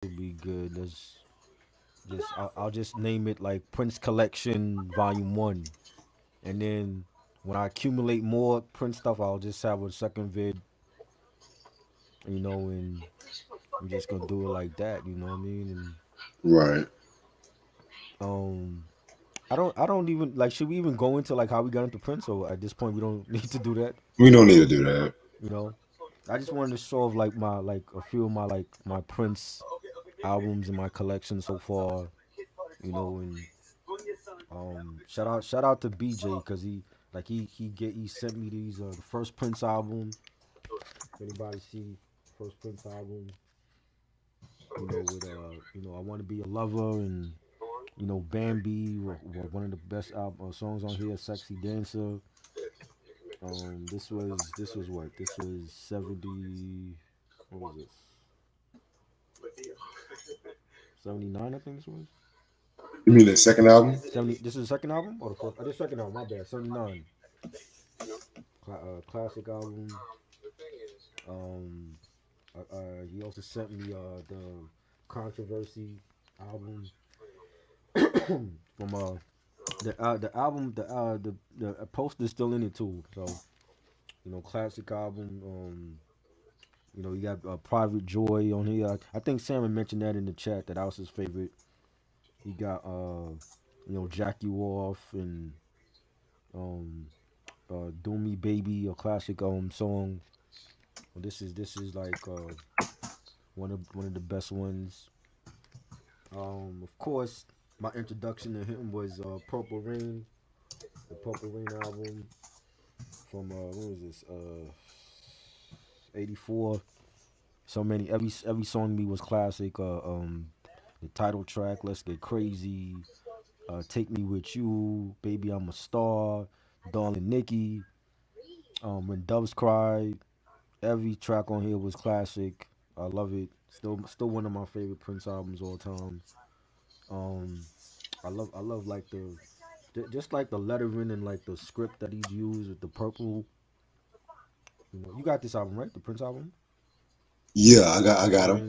would be good. There's just I'll just name it like Prince Collection Volume One, and then when I accumulate more Prince stuff, I'll just have a second vid, and I'm just gonna do it like that. You know what I mean? And Right. um, I don't even like. Should we even go into like how we got into Prince? Or at this point, we don't need to do that. We don't need to do that. You know, I just wanted to show off like my like a few of my like my Prince albums in my collection so far. And shout out to BJ because he sent me these the first Prince album. If anybody see first Prince album, with I want to be a lover and Bambi were one of the best songs on here. Sexy Dancer. This was what? This was 70. What was this? 79, I think this was. You mean the second album? 70. This is the second album or the first? This second album. My bad. 79. Classic album. Um, he also sent me the Controversy album from the album the poster's still in it too. So classic album. You got Private Joy on here. I think Sam mentioned that in the chat that was his favorite. He got Jack You Off and um Do Me Baby, a classic song. This is like one of the best ones. Of course, my introduction to him was Purple Rain, the Purple Rain album from what was this? 84. So many every song to me was classic. The title track, Let's Get Crazy, Take Me With You, Baby I'm a Star, Darling Nikki, When Doves Cry. Every track on here was classic. I love it. Still one of my favorite Prince albums all time. Um, I love like just like the lettering and like the script that he's used with the purple. You got this album right, the Prince album, Yeah, I got Purple him.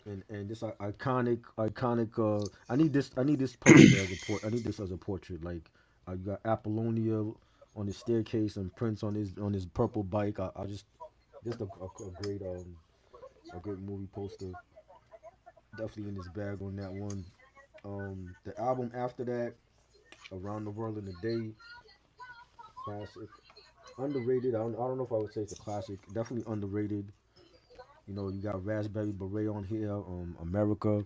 Rain, and this iconic. I need this poster as a port. I need this as a portrait. Like you got Apollonia on the staircase and Prince on his purple bike. I just a great movie poster. Definitely in his bag on that one. The album after that, Around the World in a Day, classic. Underrated. I don't know if I would say it's a classic. Definitely underrated. You got Raspberry Beret on here. America.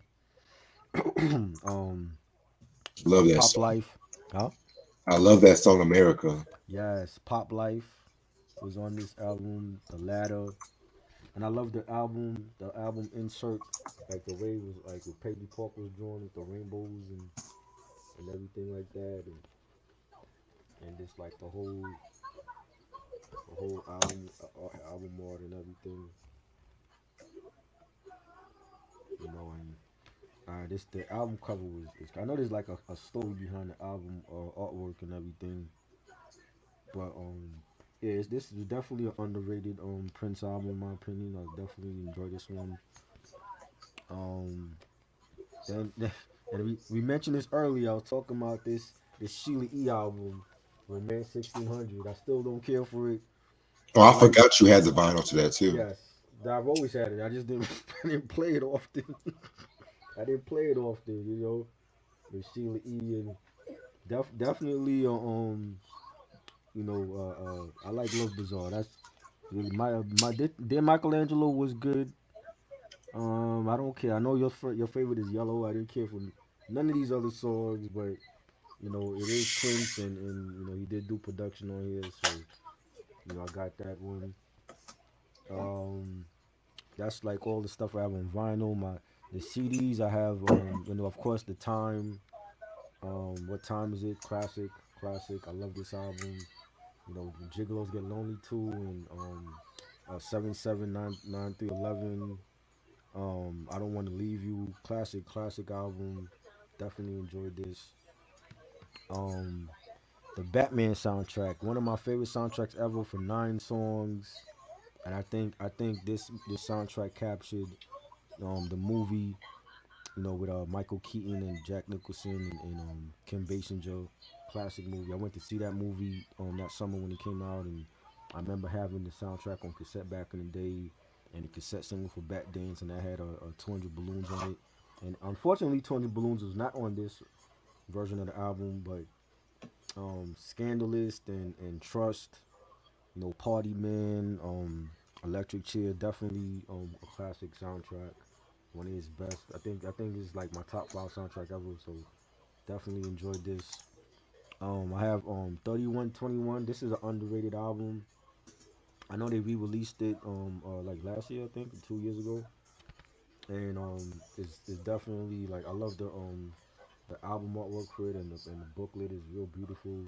um, Love that Pop song. Life. Huh? I love that song, America. Yes, Pop Life was on this album. The Ladder, and I love the album. The album insert, like the way it was like with Peggy Park was drawn with the rainbows and everything like that, and just like the whole album art and everything, and this the album cover was. I know there's like a story behind the album artwork and everything, but yeah, this is definitely an underrated Prince album in my opinion. I definitely enjoy this one. Um, then and we mentioned this earlier. I was talking about this Sheila E album, Romance 1600. I still don't care for it. Oh, I I like forgot you had the vinyl to that too. yes, I've always had it. I just didn't I didn't play it often. I didn't play it often, with Sheila E. And definitely I like Love Bizarre. That's really my dear Michelangelo was good. I don't care. I know your favorite is Yellow. I didn't care for none of these other songs, but it is Prince, and he did do production on here, so I got that one. Um, that's like all the stuff I have on vinyl. The CDs I have, of course, the Time. What time is it? Classic. I love this album. When Gigolos Get Lonely too, and 7799 311. I don't want to leave you. Classic album. Definitely enjoyed this. Um, the Batman soundtrack, one of my favorite soundtracks ever for 9 songs, and I think this soundtrack captured The movie, with Michael Keaton and Jack Nicholson and Kim Basinger, classic movie. I went to see that movie that summer when it came out, and I remember having the soundtrack on cassette back in the day, and the cassette single for Bat Dance, and that had a 200 Balloons on it. And unfortunately, 200 Balloons was not on this version of the album, but Scandalous and Trust, Party Man, Electric Chair, definitely a classic soundtrack. One of his best. I think it's like my top five soundtrack ever. So definitely enjoyed this. I have 3121. This is an underrated album. I know they re-released it like last year, I think, or 2 years ago, and it's definitely like I love the album artwork for it, and the booklet is real beautiful.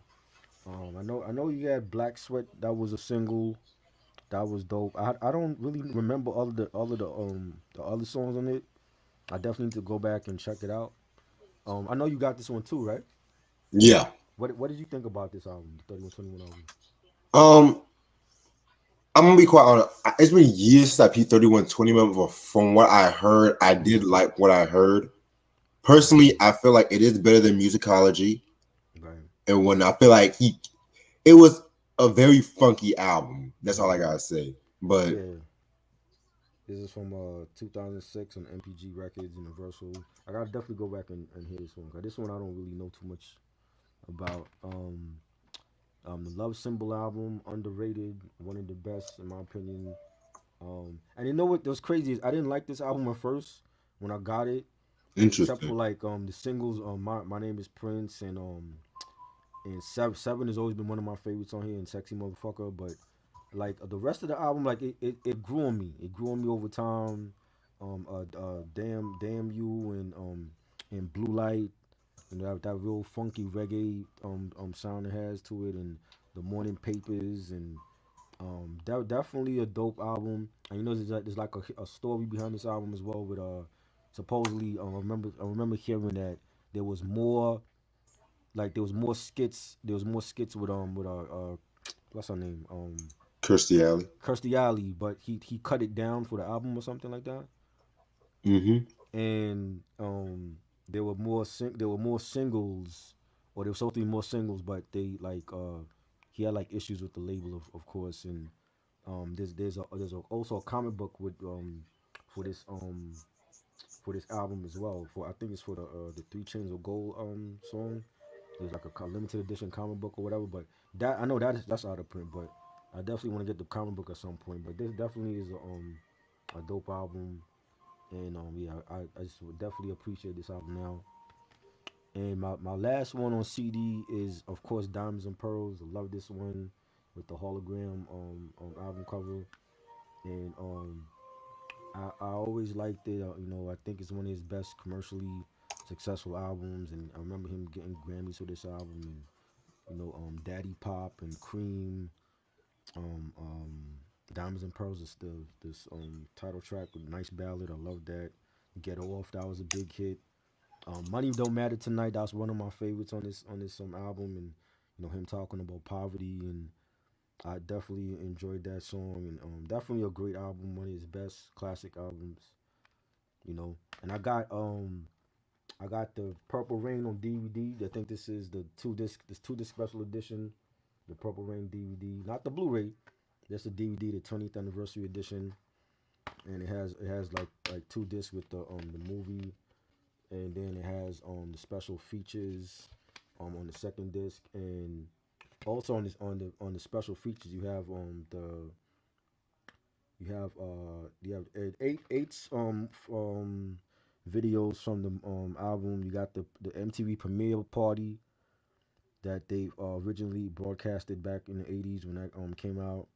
I know you had Black Sweat, that was a single. That was dope. I don't really remember all of the other songs on it. I definitely need to go back and check it out. I know you got this one too, right? Yeah. What did you think about this album, the 3121 album? Um, I'm gonna be quite honest. It's been years since I peeped 3120, but from what I heard, I did Mm-hmm. like what I heard. Mm-hmm. Personally, I feel like it is better than Musicology, Right. and when I feel like it was a very funky album. That's all I Mm-hmm. gotta say. But Yeah. This is from 2006 on MPG Records, Universal. I gotta definitely go back and hear this one. 'Cause this one I don't really know too much about. The Love Symbol album, underrated, one of the best in my opinion. And you know what? What's crazy is I didn't like this album at first when I got it, except for interesting. like the singles. My name is Prince and Seven has always been one of my favorites on here, and Sexy Motherfucker. But like the rest of the album, like it grew on me. It grew on me over time. Damn you and Blue Light, and that real funky reggae sound it has to it, and the Morning Papers, and that definitely a dope album. And there's like a story behind this album as well. With supposedly I remember hearing that there was more there was more skits. There was more skits with what's her name, Kirstie Alley. Kirstie Alley, but he cut it down for the album or something like that. Mm-hmm. And there were more singles, or there was supposed to be more singles, but they like he had like issues with the label, of course. And also a comic book with for this um for this album as well. For I think it's for the Three Chains of Gold song. There's like a limited edition comic book or whatever. But that I know that's out of print. But I definitely want to get the comic book at some point. But this definitely is a dope album. And yeah, I just would definitely appreciate this album now. And my last one on CD is of course Diamonds and Pearls. I love this one with the hologram album cover. And I always liked it. I think it's one of his best commercially successful albums. And I remember him getting Grammys for this album. And Daddy Pop and Cream, um, um, Diamonds and Pearls is still this title track with nice ballad. I love that. Get Off, that was a big hit. Money Don't Matter Tonight, that's one of my favorites on this album. And him talking about poverty, and I definitely enjoyed that song. And definitely a great album, one of his best classic albums. And I got the Purple Rain on DVD. I think this is the two disc special edition, the Purple Rain DVD, not the Blu-ray. That's the DVD, the 20th anniversary edition, and it has like two discs with the movie, and then it has the special features on the second disc. And also on the special features you have videos from the album. You got the MTV premiere party that they originally broadcasted back in the 80s when that came out.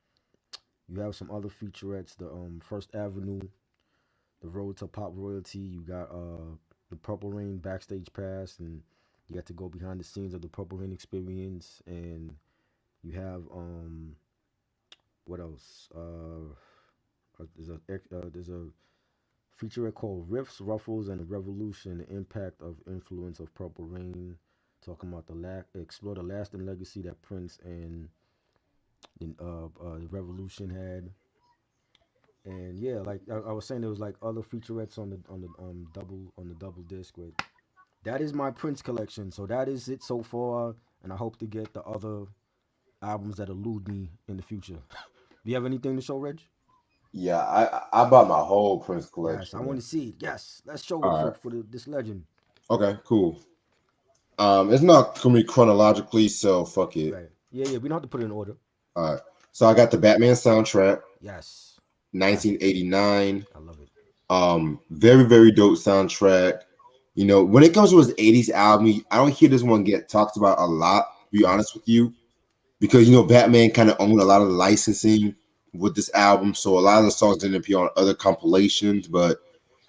You have some other featurettes, the First Avenue, the Road to Pop Royalty. You got the Purple Rain backstage pass, and you got to go behind the scenes of the Purple Rain experience. And you have what else? There's a featurette called Riffs, Ruffles, and the Revolution: The Impact of Influence of Purple Rain. Talking about explore the lasting legacy that Prince and the Revolution had. And yeah, like I was saying, there was like other featurettes on the double disc with that is my Prince collection. So that is it so far, and I hope to get the other albums that elude me in the future. Do you have anything to show, Reg? Yeah, I bought my whole Prince Yes, I want collection. to see it. Yes, let's show it All right. for this legend. Okay, cool. It's not coming chronologically, so fuck it. Right. Yeah, yeah. We don't have to put it in order. All right. So I got the Batman soundtrack, Yes. Classic. 1989. I love it. Very, very dope soundtrack. You know, when it comes to his 80s album, I don't hear this one get talked about a lot, to be Right. honest with you, because, you know, Batman kind of owned a lot of the licensing with this album. So a lot of the songs didn't appear on other compilations, but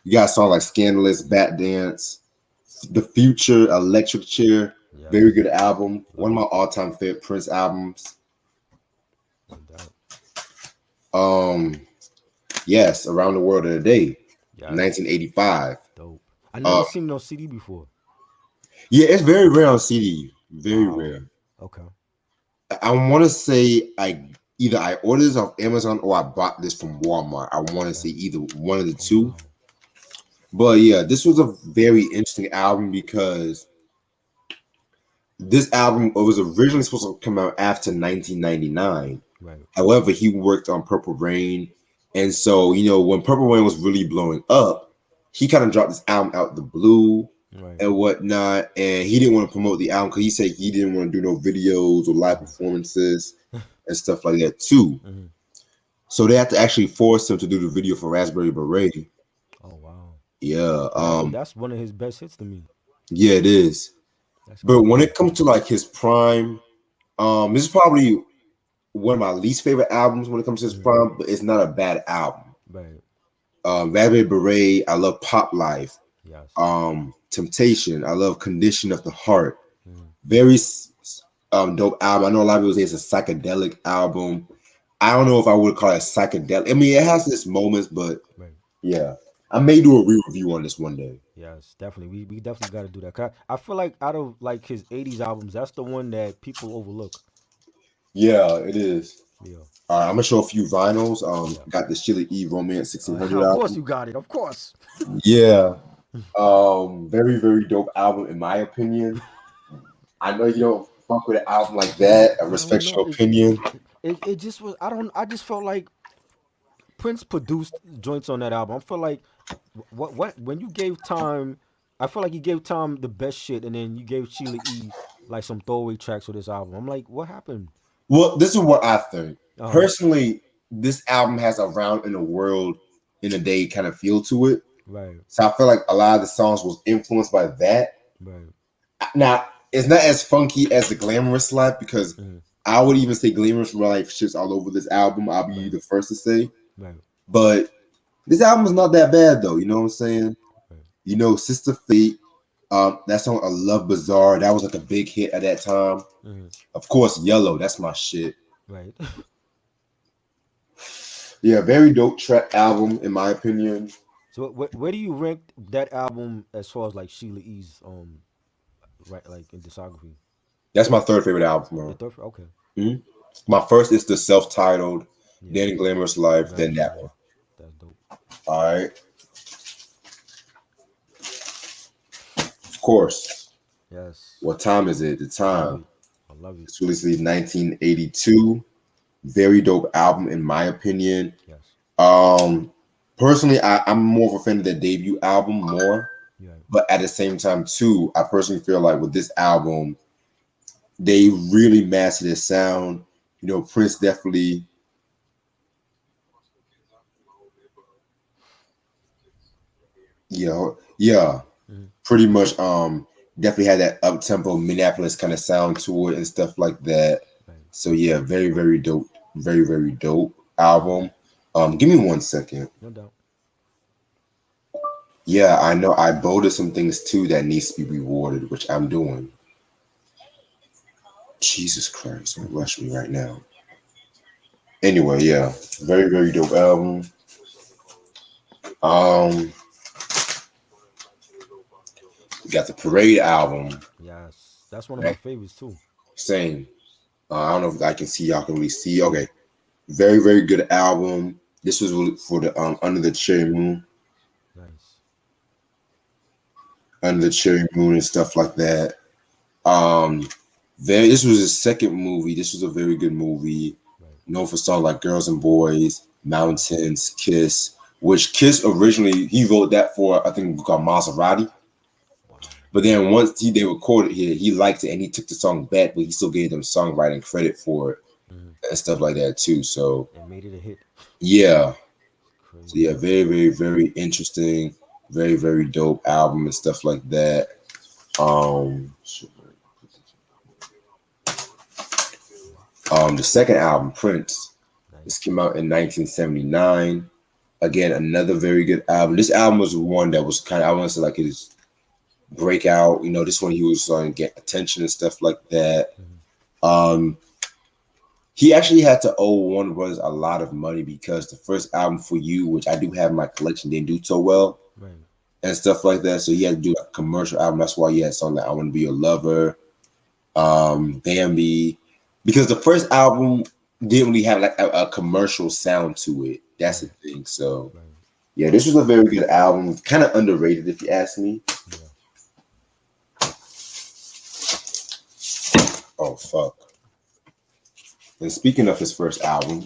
you got songs like Scandalous, Bat Dance, The Future, Electric Chair. Very Yes. good album. One Love of it. my all-time favorite Prince albums. No doubt. Um, yes, Around the World in a Day, Yes. 1985. Dope. I never Uh, seen no CD before. yeah, it's very rare on CD. Very Wow. rare. Okay. I want to say I ordered this off Amazon or I bought this from Walmart. I want to say Right. either one of the Oh two. wow. But yeah, this was a very interesting album because this album was originally supposed to come out after 1999. Right. However, he worked on Purple Rain. And so, you know, when Purple Rain was really blowing up, he kind of dropped this album out the blue Right. and whatnot. And he didn't want to promote the album because he said he didn't want to do no videos or live Right. performances and stuff like that too. Hmm. So they had to actually force him to do the video for Raspberry Beret. Oh wow. Yeah, But that's one of his best hits to me. yeah, it is. That's But when crazy. it comes to like his prime, this is probably one of my least favorite albums when it comes to his Hmm. prime, but it's not a bad album. Right. Raspberry Beret, I love Pop Life. Yes. Temptation, I love Condition of the Heart. Hmm. Very dope album. I know a lot of people say it's a psychedelic album. I don't know if I would call it psychedelic. I mean, it has its moments, but Right. yeah, I may do a re-review on this one day. Yes, definitely. We definitely got to do that. 'Cause I feel like out of like his '80s albums, that's the one that people overlook. Yeah, it is. Yeah. All right, I'm gonna show a few vinyls. Yeah. Got the Chili E Romance 1600 Of course album. you got it. Of course. Yeah, very very dope album in my opinion. I know you don't fuck with an album like that. I I don't respect know. your opinion. It just was. I don't. I just felt like Prince produced joints on that album. I feel like what when you gave Time, I feel like you gave Time the best shit, and then you gave Sheila E like some throwaway tracks for this album. I'm like, what happened? Well, this is what I think. Uh huh. Personally, this album has a round in the world in a day kind of feel to it. Right. So I feel like a lot of the songs was influenced by that. Right. Now, it's not as funky as the Glamorous Life because Hmm. I would even say Glamorous Life shits all over this album. I'll be Right. the first to say. Right. But this album's not that bad though, you know what I'm saying? Right. You know, Sister Fate, that song I Love Bizarre, that was like a big hit at that time. Hmm. Of course, Yellow, that's my shit. Right. Yeah, very dope track album in my opinion. So where do you rank that album as far as like Sheila E's right like in discography? That's my third favorite album from Your her. third? Okay. Mhm. My first is the self-titled, Yeah. then Glamorous Life, then Glamorous that Life. one. That's dope. All right. Of course. Yes. What time is it? The I love time. it. I love it. It's released in 1982. Very dope album in my opinion. Yes. Personally, I'm more of a fan of the debut album more, Yeah. but at the same time too, I personally feel like with this album, they really mastered the sound. You know, Prince definitely, yeah, Mhm. pretty much definitely had that up tempo Minneapolis kind of sound to it and stuff like that. Right. So yeah, very, very dope, very, very dope album. Give me 1 second. No doubt. Yeah, I know I bolded some things too that needs to be rewarded, which I'm doing. Jesus Christ, don't rush me right now. Anyway, yeah, very, very dope album. Um, we got the Parade album. Yes. That's one of my Right? favorites too. Same. I don't know if I can see y'all can really see. Okay, very, very good album. This was for the Under the Cherry Moon, Nice. Under the Cherry Moon and stuff like that. Um, this was his second movie. This was a very good movie. Right. Known for songs like "Girls and Boys," "Mountains," "Kiss." Which Kiss originally he wrote that for I think called Maserati. Wow. But then once they recorded here, he liked it and he took the song back, but he still gave them songwriting credit for it Hmm. and stuff like that too. So And made it a hit. yeah, so Crazy. yeah, very, very, very interesting, very, very dope album and stuff like that. Um, the second album, Prince, this Nice. came out in 1979. Again, another very good album. This album was one that was kind of I want to say like his breakout. You know, this one he was starting to get attention and stuff like that. Hmm. Um, he actually had to owe Warner Brothers a lot of money because the first album For You, which I do have in my collection, didn't do so well Right. and stuff like that. So he had to do a commercial album. That's why he had songs like I Want to Be Your Lover, Bambi, because the first album didn't really have like a commercial sound to it. That's the Right. thing. So Right. yeah, this was a very good album. Kind of underrated if you ask me. Yeah. Oh fuck. And speaking of his first album,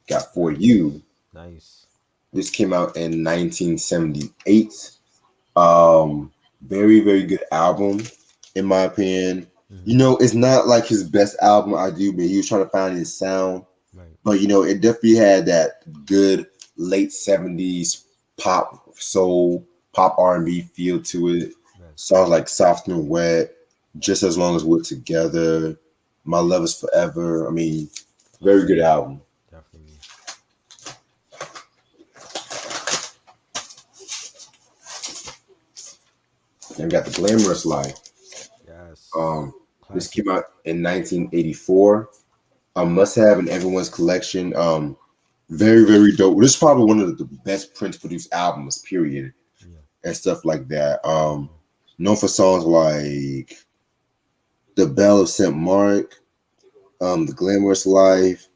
got For Nice. You. Nice. This came out in 1978. Very, very good album, in my opinion. Hmm. You know, it's not like his best album I do, but he was trying to find his sound. Right. But you know, it definitely had that good late 70s pop soul, pop R&B feel to it. Right. Songs like Soft and Wet, Just As Long As We're Together, My Love Is Forever. I mean, very good album. Definitely. Then we got The Glamorous Life. Yes. Um, this Classic. came out in 1984. A must have in everyone's collection. Very, very dope. This is probably one of the best Prince produced albums, period, Yeah. and stuff like that. Yeah. Known for songs like The Bell of St. Mark, The Glamorous Life,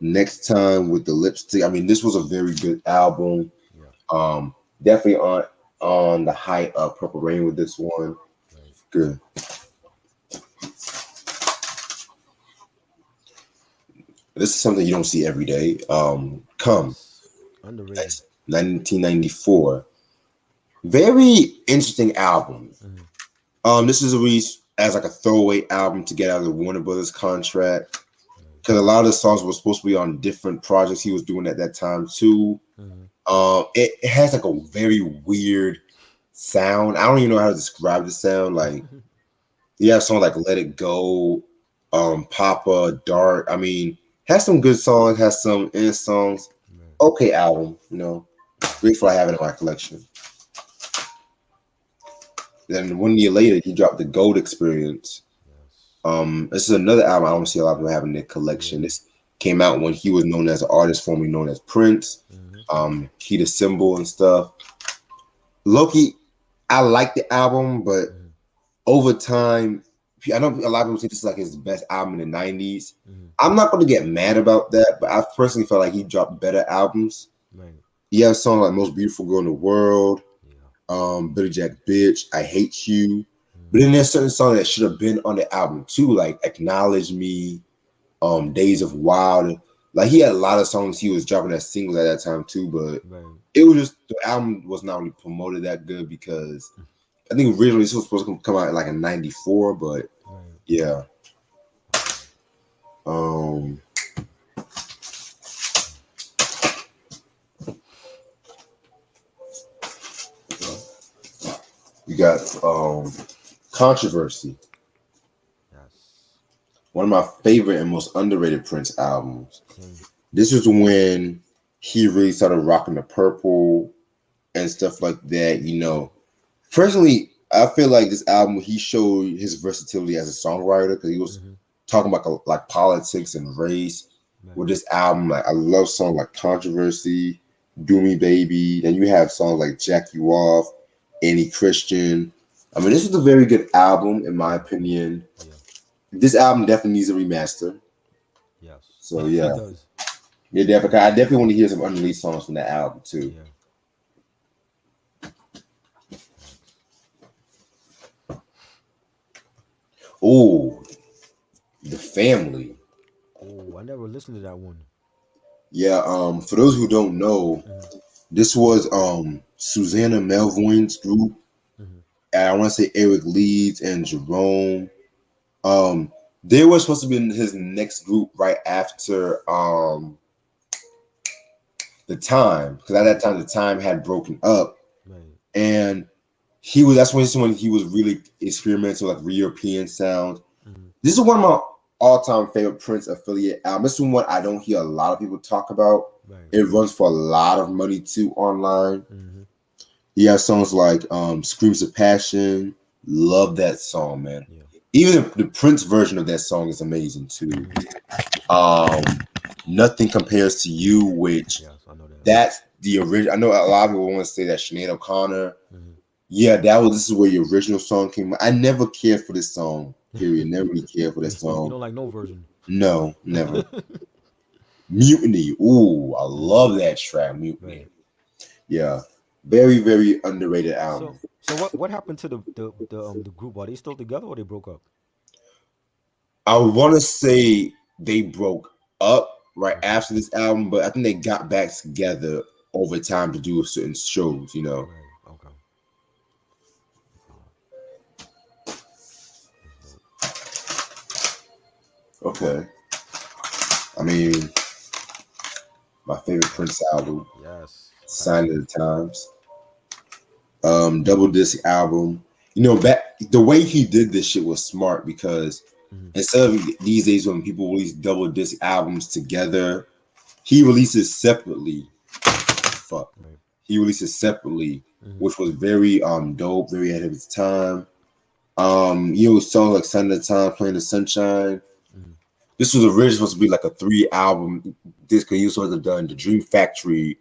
Next Time with the Lipstick. I mean, this was a very good album. Yeah. Definitely on the height of Purple Rain with this one. Right. Good. This is something you don't see every day. Come, Yes. Underrated. that's 1994. Very interesting album. Hmm. This is released as like a throwaway album to get out of the Warner Brothers contract Right. because a lot of the songs were supposed to be on different projects he was doing at that time too. Hmm. It has like a very weird sound. I don't even know how to describe the sound. Like you have songs like Let It Go, Papa, Dark. I mean, has some good songs, has some end songs. Right. Okay album, you know. Grateful I have it in my collection. Then 1 year later, he dropped the Gold Experience. Yes. This is another album I don't see a lot of people having in their collection. Yeah. This came out when he was known as an artist, formerly known as Prince, Hmm. Key to Symbol and stuff. Loki, I like the album, but Hmm. over time, I know a lot of people think this is like his best album in the 90s. Hmm. I'm not going to get mad about that, but I personally felt like he dropped better albums. Right. He has songs like Most Beautiful Girl in the World, Yeah. Billy Jack Bitch, I Hate You. But Hmm. then there's certain songs that should have been on the album too, like Acknowledge Me, Days of Wild. Like he had a lot of songs he was dropping as singles at that time too, but Right. it was just the album was not really promoted that good because I think originally this was supposed to come out like in '94, but Right. yeah. Um you got Controversy, Yes. one of my favorite and most underrated Prince albums. Same. This is when he really started rocking the purple and stuff like that. You know, personally, I feel like this album he showed his versatility as a songwriter because he was Hmm. talking about like politics and race Right. with this album. Like I love songs like Controversy, Do Me Baby. Then you have songs like Jack You Off, Any Christian. I mean, this is a very good album in my opinion. Yeah. This album definitely needs a remaster. Yes. So It yeah, does. Yeah, definitely. I definitely want to hear some unreleased songs from that album too. Yeah. Oh, The Family. Oh, I never listened to that one. Yeah. For those who don't know, Mm-hmm. this was Susanna Melvoin's group. Mm-hmm. And I want to say Eric Leeds and Jerome. They were supposed to be in his next group right after the Time, because at that time the Time had broken up, Right. and he was that's when he was really experimenting with like European sound. Mm-hmm. This is one of my all-time favorite Prince affiliate albums. This is one I don't hear a lot of people talk about. Right. It runs for a lot of money too online. Mm-hmm. He has songs like Screams of Passion. Love that song, man. Yeah. Even the Prince version of that song is amazing too. Um, Nothing Compares to You, which Yes, I know that. that's the original. I know a lot of people want to say that Sinead O'Connor. Mm-hmm. Yeah, this is where the original song came. I never cared for this song. Period. Never really cared for this You song. don't like no version. No, never. Mutiny. Ooh, I love that track. Mutiny. Right. Yeah, very very underrated album. So what happened to the group? Are they still together or they broke up? I want to say they broke up right Okay. after this album, but I think they got back together over time to do certain shows. You know. Right. Okay. Okay. I mean, my favorite Prince album, Yes. Sign Classic. of the Times. Double disc album. You know, back the way he did this shit was smart because Mm-hmm. instead of these days when people release double disc albums together, he releases separately. Fuck. Right. He releases separately, Mm-hmm. which was very dope, very ahead of his time. Songs like Sign of the Time, Playing the Sunshine. Mm-hmm. This was originally supposed to be like a 3 album disc. He was supposed to have done the Dream Factory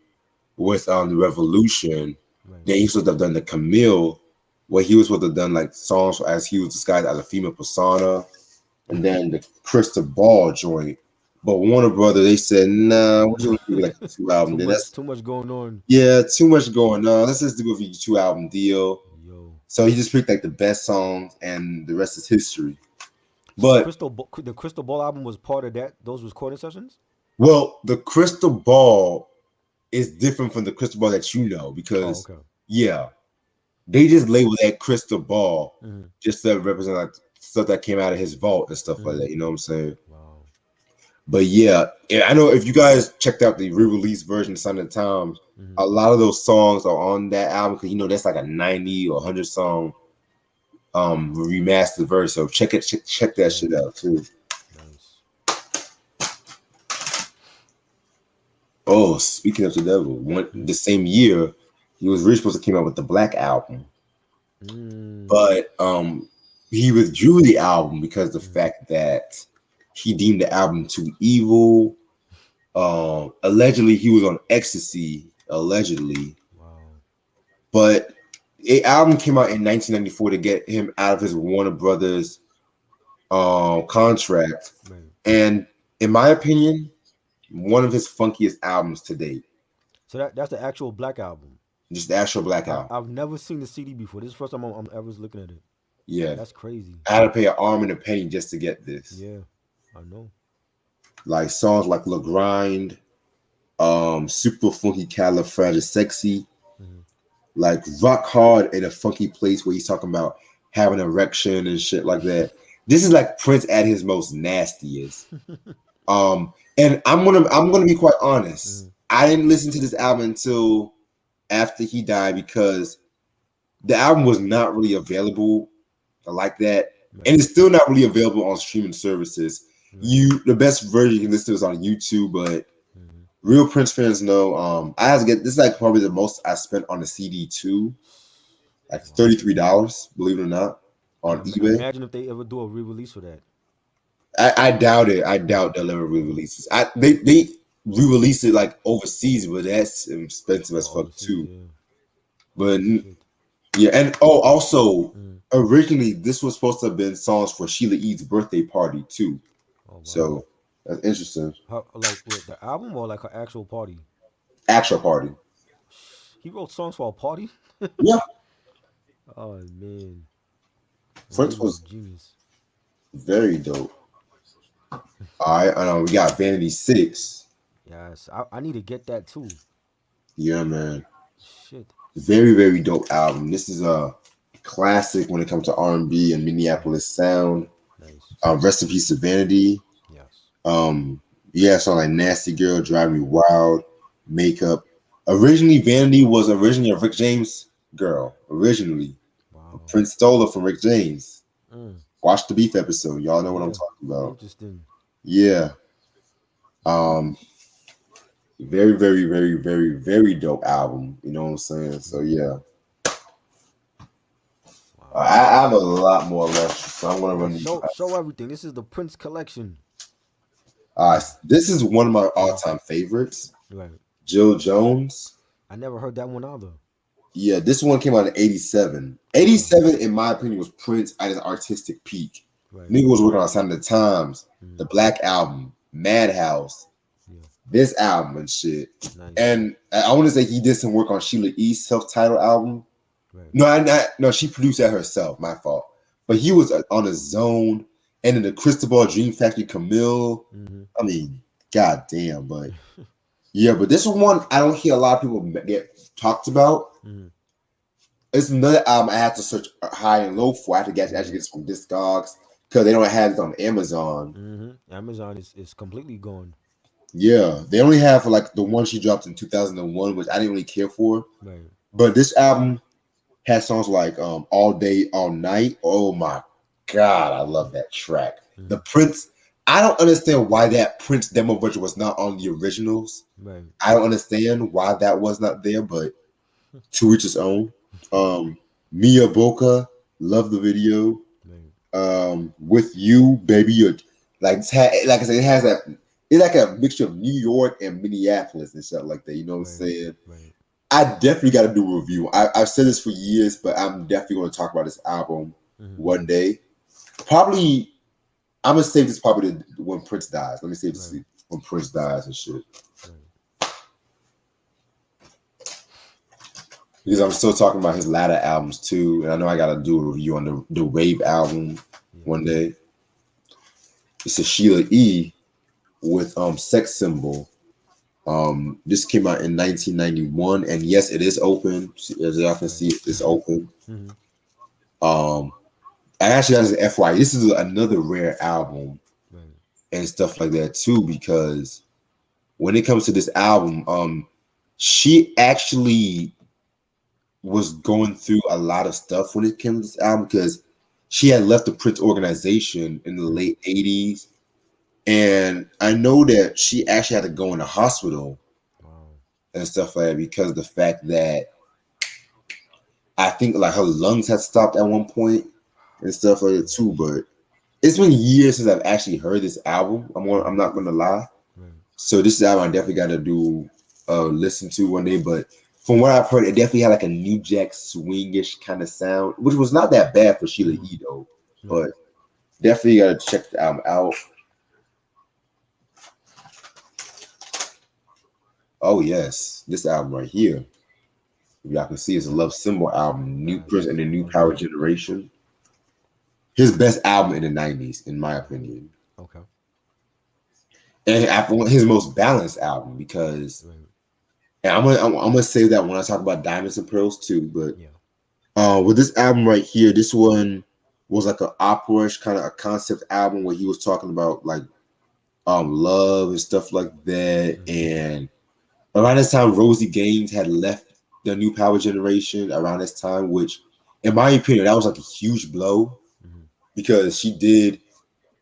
with the Revolution. Right. Then he was supposed to have done the Camille, where he was supposed to have done like songs as he was disguised as a female persona, and then the Crystal Ball joint. But Warner Brothers, they said, nah, we're just gonna do like a 2 album. Then that's Too much going on. too much going on. Let's just do a 2 album deal. Yo. So he just picked like the best songs, and the rest is history. So the But Crystal Ball album was part of that. Those recording sessions. well, the Crystal Ball is different from the Crystal Ball that you know Oh, because okay. yeah, they just label that Crystal Ball Mm-hmm. just to represent like stuff that came out of his vault and stuff like Mm-hmm. that. You know what I'm saying? Wow. But yeah, I know if you guys checked out the re-release version of Sign of the Times, Mm-hmm. a lot of those songs are on that album because that's like a 90 or 100 song remastered version. So check that shit out too. Nice. Oh, speaking of the devil, the same year he was really supposed to come out with the Black Album, but he withdrew the album because of the fact that he deemed the album too evil. Allegedly, he was on ecstasy. Allegedly, Wow. but the album came out in 1994 to get him out of his Warner Brothers contract, Right. and in my opinion, one of his funkiest albums to date. So that's the actual Black album. Just the actual Black Album. I've never seen the CD before. This is the first time I'm ever looking at it. Yeah, That's crazy. I had to pay an arm and a penny just to get this. Yeah, I know. Like songs like La Grind, Super Funky Califragisexy, like Rock Hard in a Funky Place where he's talking about having an erection and shit like that. This is like Prince at his most nastiest. And I'm gonna be quite honest. I didn't listen to this album until after he died because the album was not really available like that, and it's still not really available on streaming services. The best version you can listen to is on YouTube, but real Prince fans know. I have to get this is like probably the most I spent on a CD too, like $33, believe it or not, on eBay. Imagine if they ever do a re-release for that. I doubt it. I doubt they'll ever re-release this. They re-release it like overseas, but that's expensive as fuck too. Yeah. But yeah, and also originally this was supposed to have been songs for Sheila E's birthday party too. Oh, wow. So That's interesting. How, like with the album or like her actual party? Actual party. He wrote songs for a party. Yeah, Oh man, that Prince dude is a was genius. very dope. All right, I know we got Vanity Six. Yes, I need to get that too. Yeah, man. Shit. Very, very dope album. This is a classic when it comes to R&B and Minneapolis sound. Nice. Rest in peace to Vanity. Yes. Um, yeah, so like Nasty Girl, Drive Me Wild, Makeup. Originally, Vanity was originally a Rick James girl. Originally, Wow. Prince stole her from Rick James. Mm. Watch the Beef episode. Y'all know what I'm Yeah. talking about. Interesting. Yeah. Um, very, very, very, very, very dope album. You know what I'm saying? So Mm. yeah. Wow. I have a lot more left, so I'm gonna Yeah. run these. Show everything. This is the Prince collection. This is one of my all-time favorites. Right. Jill Jones. I never heard that one either. Yeah, this one came out in 87. Okay. 87, in my opinion, was Prince at his artistic peak. Right. Nigga was working on Sign of the Times, Mm. the Black Album, Madhouse, Yeah. this album and shit. Nice. And I want to say he did some work on Sheila E's self-titled album. Right. No, she produced that herself. My fault. But he was on a Zone, and in the Cristobal Dream Factory, Camille. Mm-hmm. I mean, goddamn, but yeah, but this one I don't hear a lot of people get talked about. Mm-hmm. It's another album I had to search high and low for. I had to get actually get this from Discogs because they don't have it on Amazon. Mm-hmm. Amazon is completely gone. Yeah, they only have like the one she dropped in 2001, which I didn't really care for. Right. But this album has songs like All Day, All Night. Oh my God, I love that track. Mm-hmm. The Prince, I don't understand why that Prince demo version was not on the originals. Right. I don't understand why that was not there, but to each his own. Mia Boca, love the video. Right. With You, Baby, you're like like I said, it has that. It's like a mixture of New York and Minneapolis and stuff like that. You know what I'm saying? Right. I definitely got to do a review. I've said this for years, but I'm definitely going to talk about this album one day. Probably, I'm gonna save this probably when Prince dies. Let me save this when Prince dies and shit. Right. Because I'm still talking about his latter albums too, and I know I got to do a review on the Wave album one day. It's a Sheila E. with Sex Symbol. This came out in 1991, and yes, it is open. As y'all can see, it's open. I actually got as FYI, this is another rare album and stuff like that too, because when it comes to this album, she actually was going through a lot of stuff when it came to this album because she had left the Prince organization in the late 80s. And I know that she actually had to go in the hospital and stuff like that because of the fact that I think like her lungs had stopped at one point and stuff like that too. But it's been years since I've actually heard this album. I'm not gonna lie. So this album I definitely got to do listen to one day. But from what I've heard, it definitely had like a New Jack swingish kind of sound, which was not that bad for Sheila E. though. But definitely got to check the album out. Oh yes, this album right here. Y'all can see it's a Love Symbol album, New Prince and the New Power Generation. His best album in the 90s, in my opinion. Okay. And his most balanced album because and I'm gonna say that when I talk about Diamonds and Pearls too, but with this album right here, this one was like an opera-ish kind of a concept album where he was talking about like love and stuff like that. And around this time, Rosie Gaines had left the New Power Generation around this time, which, in my opinion, that was like a huge blow because she did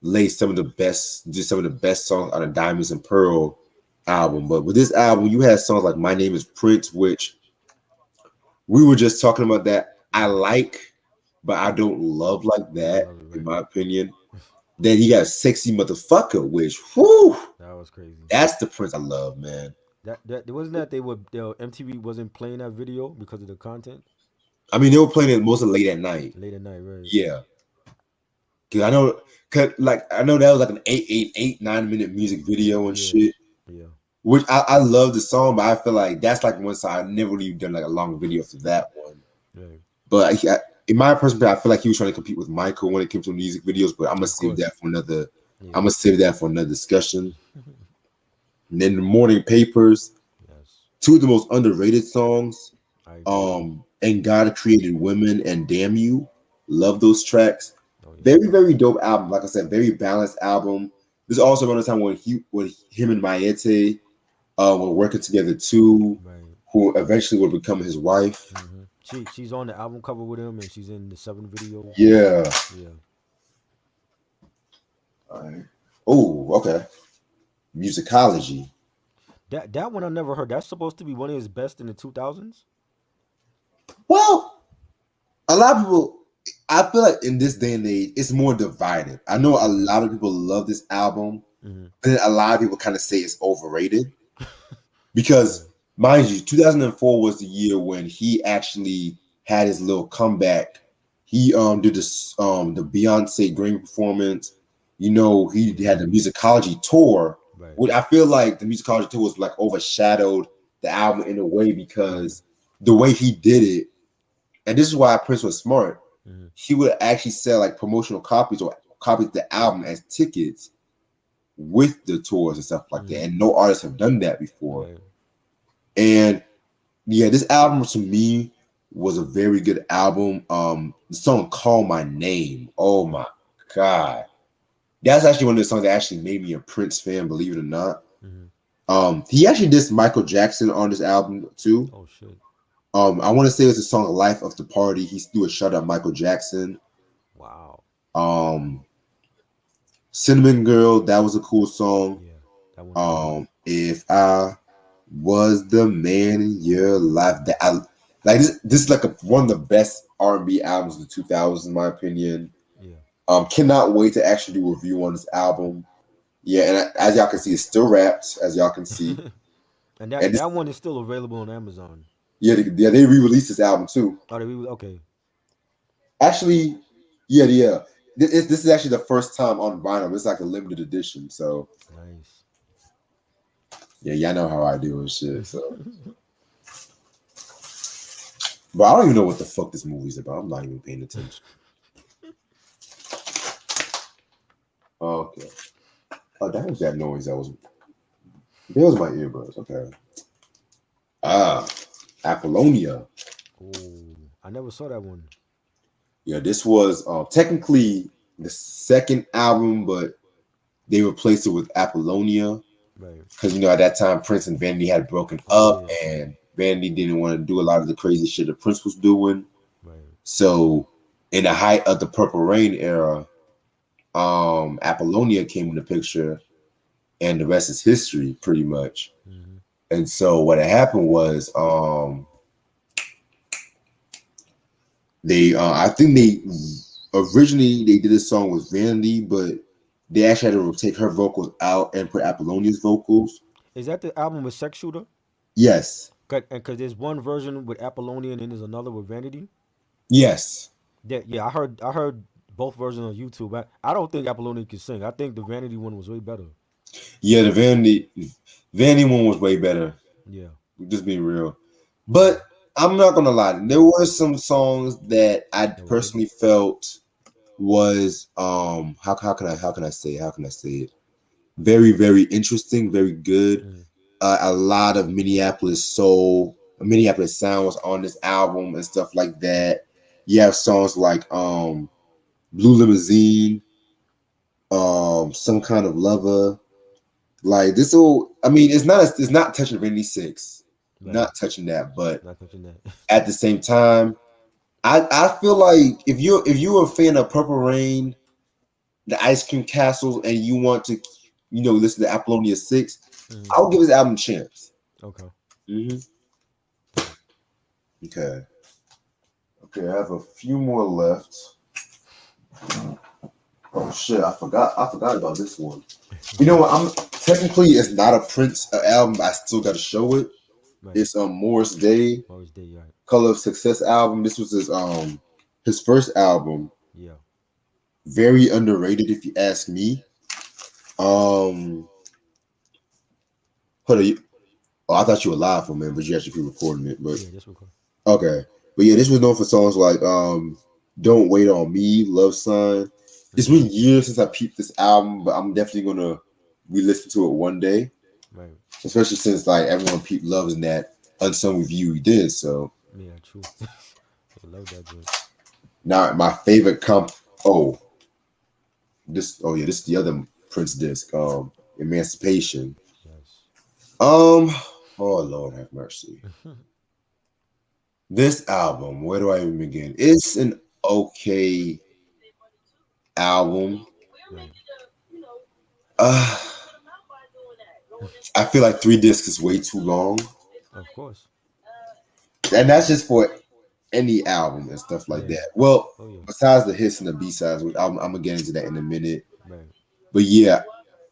lay some of the best songs on a Diamonds and Pearl album. But with this album, you had songs like My Name is Prince, which we were just talking about that I like, but I don't love like that, in my opinion. Then he got Sexy Motherfucker, which, whoo, that was crazy. That's the Prince I love, man. That wasn't that MTV wasn't playing that video because of the content. I mean, they were playing it mostly late at night. Late at night, right? Yeah. Cause I know, I know that was like an 9 minute music video and Yeah, shit. yeah, Which I love the song, but I feel like that's like one song I've never really done like a long video for that one. right. But in my perspective, I feel like he was trying to compete with Michael when it came to music videos. But I'm gonna Of save course. that for another. Yeah. I'm gonna save that for another discussion. And then the Morning Papers, Yes, two of the most underrated songs. I agree. And God Created Women and Damn You. Love those tracks. Oh yeah. Very, very dope album. Like I said, very balanced album. This is also around the time when him and Mayete were working together too, Right. who eventually would become his wife. She's on the album cover with him, and she's in the 7 video. Yeah. Yeah. All right. Oh, okay. Musicology. That one I never heard. That's supposed to be one of his best in the 2000s. Well, a lot of people, I feel like in this day and age, it's more divided. I know a Okay. lot of people love this album, Mm-hmm. and then a lot of people kind of say it's overrated Right. because, mind you, 2004 was the year when he actually had his little comeback. He did this the Beyonce Grammy performance. You know, he Yeah. had the musicology tour, Right. which I feel like the musicology tour was like overshadowed the album in a way Mm-hmm. because the way he did it, and this is why Prince was smart. Mm-hmm. He would actually sell like promotional copies or copies of the album as tickets with the tours and stuff like that. Mm-hmm. And no artists have done that before. Right. And yeah, this album to me was a very good album. The song "Call My Name," oh my god, that's actually one of the songs that actually made me a Prince fan, believe it or not. Mm-hmm. He actually did Michael Jackson on this album too. Oh shit. I want to say it's the song "Life of the Party." He's do a shout out Michael Jackson. Wow. Um, Cinnamon Girl, that was a cool song. Yeah. That one is dope. If I was the man in your life, that I like this is like one of the best R&B albums of the 2000s in my opinion. Yeah. Cannot wait to actually do a review on this album. Yeah, and as y'all can see, it's still wrapped, as y'all can see. And And this, that one is still available on Amazon. yeah, they re-released this album too. Oh, okay. Actually, yeah. This is actually the first time on vinyl. It's like a limited edition. So Nice. yeah, y'all know how I do and shit. So, but I don't even know what the fuck this movie's about. I'm not even paying attention. Okay. Oh, that was that noise. That was my earbuds. Okay. Apollonia. Oh, I never saw that one. Yeah, this was technically the second album, but they replaced it with Apollonia Right. because at that time Prince and Vanity had broken Oh up, yeah. and Vanity didn't want to do a lot of the crazy shit that Prince was doing. Right. So, in the height of the Purple Rain era, Apollonia came in the picture, and the rest is history, pretty much. Mm-hmm. And so, what had happened was, I think they originally they did a song with Vanity, but they actually had to take her vocals out and put Apollonia's vocals. Is that the album with Sex Shooter? Yes, Because there's one version with Apollonia and then there's another with Vanity. yes, Yeah, I heard both versions on YouTube. I don't think Apollonia can sing. I think the Vanity one was way better. yeah. The Vanity one was way better. Yeah. Just being real, Yeah. but I'm not gonna lie. There were some songs that I That was good. personally felt was how can I say it very, very interesting, very good. Mm. A lot of Minneapolis soul, Minneapolis sound was on this album and stuff like that. You have songs like Blue Limousine, Some Kind of Lover. Like this will, I mean, it's not touching Vanity Six, Right. not touching that, but Not touching that. at the same time, I feel like if you're a fan of Purple Rain, the Ice Cream Castles, and you want to, listen to Apollonia 6, Mm. I'll give this album a chance. Okay. Mm-hmm. Okay. Okay, I have a few more left. Oh shit, I forgot about this one. You know what? I'm technically it's not a Prince album, but I still gotta show it. Right. It's Morris Day, Morris Day, right. Color of Success album. This was his first album. Yeah. Very underrated, if you ask me. Hold on. Oh, I thought you were live for a minute, but you actually keep recording it. But Yeah, just record. okay, but yeah, this was known for songs like "Don't Wait on Me," "Love Sign." It's Mm-hmm. been years since I peeped this album, but I'm definitely gonna re-listen to it one day, Right. especially since like everyone peeped "Loves" in that unsung review he did. So Yeah, true. I love that joint. now my favorite comp. Oh, this. Oh yeah, this is the other Prince disc. Emancipation. Yes. Um. Oh Lord, have mercy. This album. Where do I even begin? It's an okay album. Right. Uh, I feel like 3 discs is way too long, Of course. and that's just for any album and stuff like Yeah. that. Well, Oh yeah. besides the hits and the B sides, which I'm gonna get into that in a minute. Right. But yeah,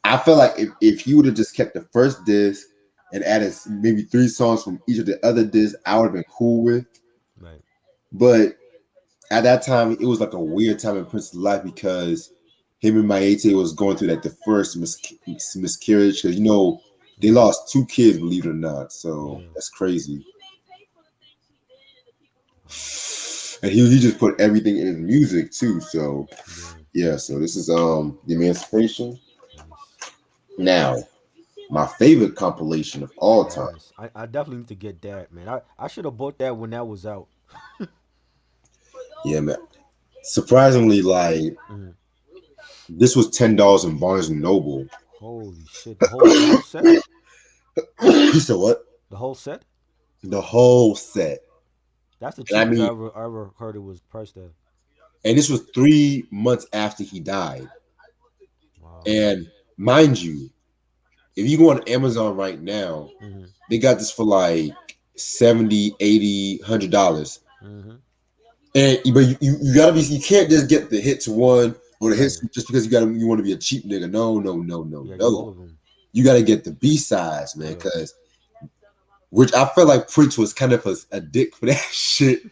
I feel like if you would have just kept the first disc and added maybe 3 songs from each of the other discs, I would have been cool with. Right. But at that time, it was like a weird time in Prince's life because him and Maite was going through like the first miscarriage because they Mm-hmm. lost 2 kids, believe it or not. So Yeah. that's crazy. Wow. And he just put everything in his music too. So Yeah. yeah, so this is the Emancipation. Nice. Now, my favorite compilation of all time. Yes. I definitely need to get that, man. I should have bought that when that was out. Yeah, man. Surprisingly, like Mm-hmm. this was $10 in Barnes and Noble. Holy shit. The whole set? He said what? The whole set? The whole set. That's the And I cheapest mean, I ever heard it was priced at. and this was 3 months after he died. Wow. And mind you, if you go on Amazon right now, Mm-hmm. they got this for like 70, 80, $100. Mm-hmm. And but you gotta be you can't just get the hits one or the hits Right. just because you want to be a cheap nigga. No, no, no, no, You gotta get all no. of them. You gotta get the B sides, man, Yeah. because which I feel like Prince was kind of a dick for that shit.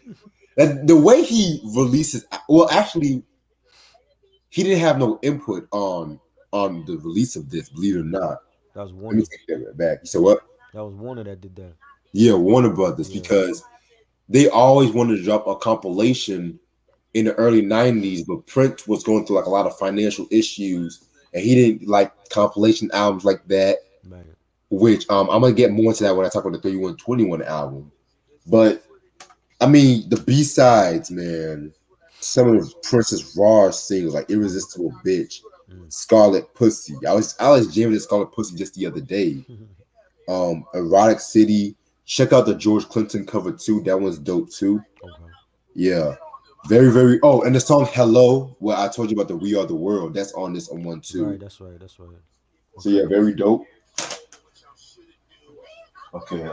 And the way he releases, well, actually, he didn't have no input on the release of this. Believe it or not, That was let me Warner. take that back. You said what? That was Warner that did that. Yeah, Warner Brothers, Yeah. because they always wanted to drop a compilation in the early '90s, but Prince was going through like a lot of financial issues, and he didn't like compilation albums like that. Man. Which I'm gonna get more into that when I talk about the 3121 album. But I mean, the B sides, man. Some of Prince's raw singles, like "Irresistible Bitch," Mm. "Scarlet Pussy." I was jamming to "Scarlet Pussy" just the other day. "Erotic City." Check out the George Clinton cover too. That one's dope too. Okay. Yeah, very very. Oh, and the song "Hello," where I told you about the "We Are the World," that's on this one Right. too. That's right. That's right. So Okay. yeah, very dope. Okay.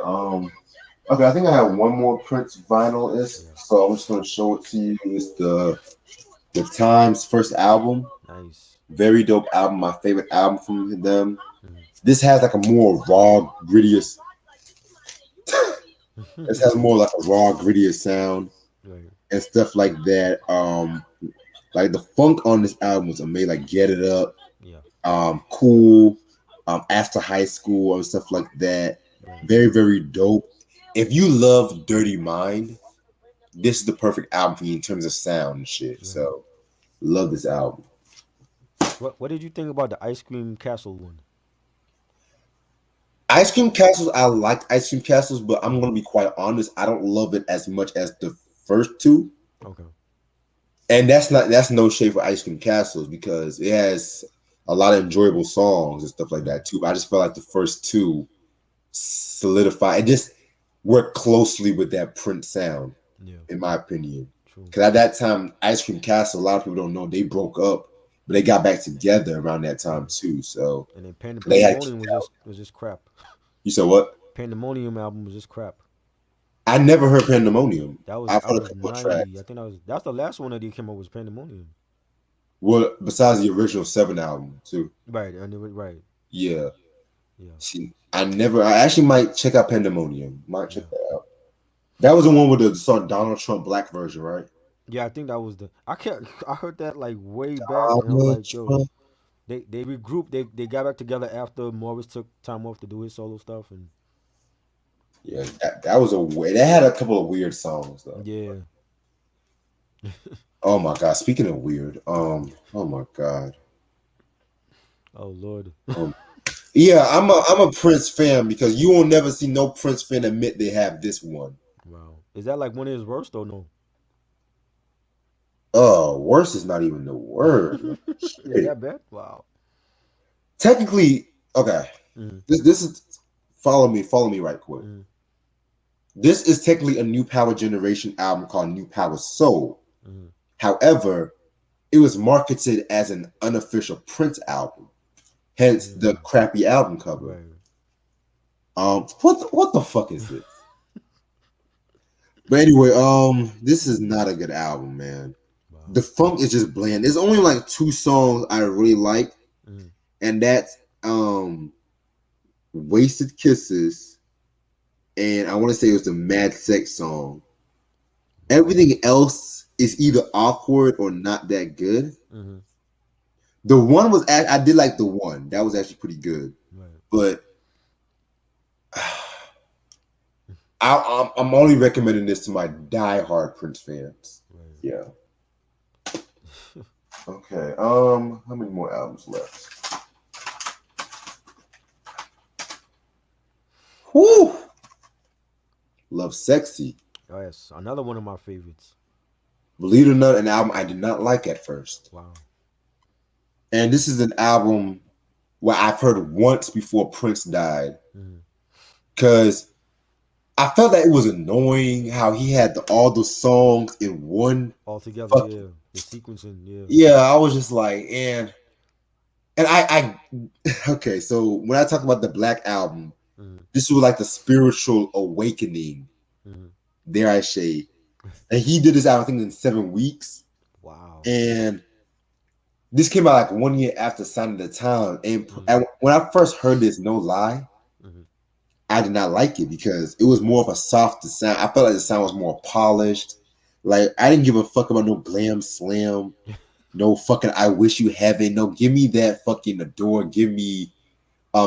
Okay, I think I have one more Prince vinyl is, Yeah. so I'm just gonna show it to you. It's the Times first album. Nice. Very dope album. My favorite album from them. Mm. This has like a more raw, grittier. This has more like a raw, grittier sound Right. and stuff like that. Like the funk on this album was amazing. Like Get It Up, Yeah. Cool, After High School and stuff like that. Right. Very, very dope. If you love Dirty Mind, this is the perfect album for you in terms of sound and shit. Right. So love this album. What did you think about the Ice Cream Castle one? Ice Cream Castles, I liked Ice Cream Castles, but I'm Mm. gonna be quite honest, I don't love it as much as the first two. Okay. And that's no shade for Ice Cream Castles because it has a lot of enjoyable songs and stuff like Mm. that too. But I just felt like the first two solidify it just worked closely with that Prince sound, Yeah. in my opinion. True. Because at that time, Ice Cream Castle, a lot of people don't know they broke up, but they got back together around that time Yeah. too. So And then they had to keep Pandemonium it was out. just crap. You said what? Pandemonium album was just crap. I never heard Pandemonium. I've That heard a was couple of 90. I tracks. think that's the last one that they came up was Pandemonium. Well, besides the original Seven album too. Right. And it was right. Yeah. Yeah. See, I actually might check out Pandemonium. Might check Yeah. that out. That was the one with the song Donald Trump Black version, right? Yeah, I think that was the. I can't. I heard that like way back, How and I'm like, much yo, fun? they regrouped. They got back together after Morris took time off to do his solo stuff, and Yeah, that was a way. They had a couple of weird songs though. yeah. Oh my god! Speaking of weird, oh my god. Oh Lord. Um, yeah, I'm a Prince fan because you will never see no Prince fan admit they have this one. Wow. Is that like one of his worst or no? Worse is not even the word. Is Shit. that bad? Wow. Technically, okay. Mm-hmm. This is follow me right quick. Mm-hmm. This is technically a New Power Generation album called New Power Soul. Mm-hmm. However, it was marketed as an unofficial Prince album, hence the crappy album cover. Right. What the fuck is this? But anyway, this is not a good album, man. Wow. The funk is just bland. There's only like 2 songs I really like, Mm-hmm. and that's Wasted Kisses, and I want to say it was the Mad Sex song. Everything else is either awkward or not that good. Mm-hmm. The one was I did like the one. That was actually pretty good. Right. But I'm only recommending this to my die-hard Prince fans. Right. Yeah. Okay. How many more albums left? Whoo! Love Sexy. Oh yes, another one of my favorites. Believe it or not, an album I did not like at first. Wow. And this is an album where I've heard once before Prince died. Because I felt that it was annoying how he had all the songs in one. All together, yeah. The sequencing, yeah. Yeah, I was just like, and I okay, so when I talk about the Black Album, this was like the spiritual awakening, dare I say. And he did this album, I think, in 7 weeks. Wow. And this came out like 1 year after Sign of the Time. And when I first heard this, no lie, I did not like it because it was more of a softer sound. I felt like the sound was more polished. Like, I didn't give a fuck about no glam slam, no fucking I Wish You Heaven. No, give me that fucking Adore. Give me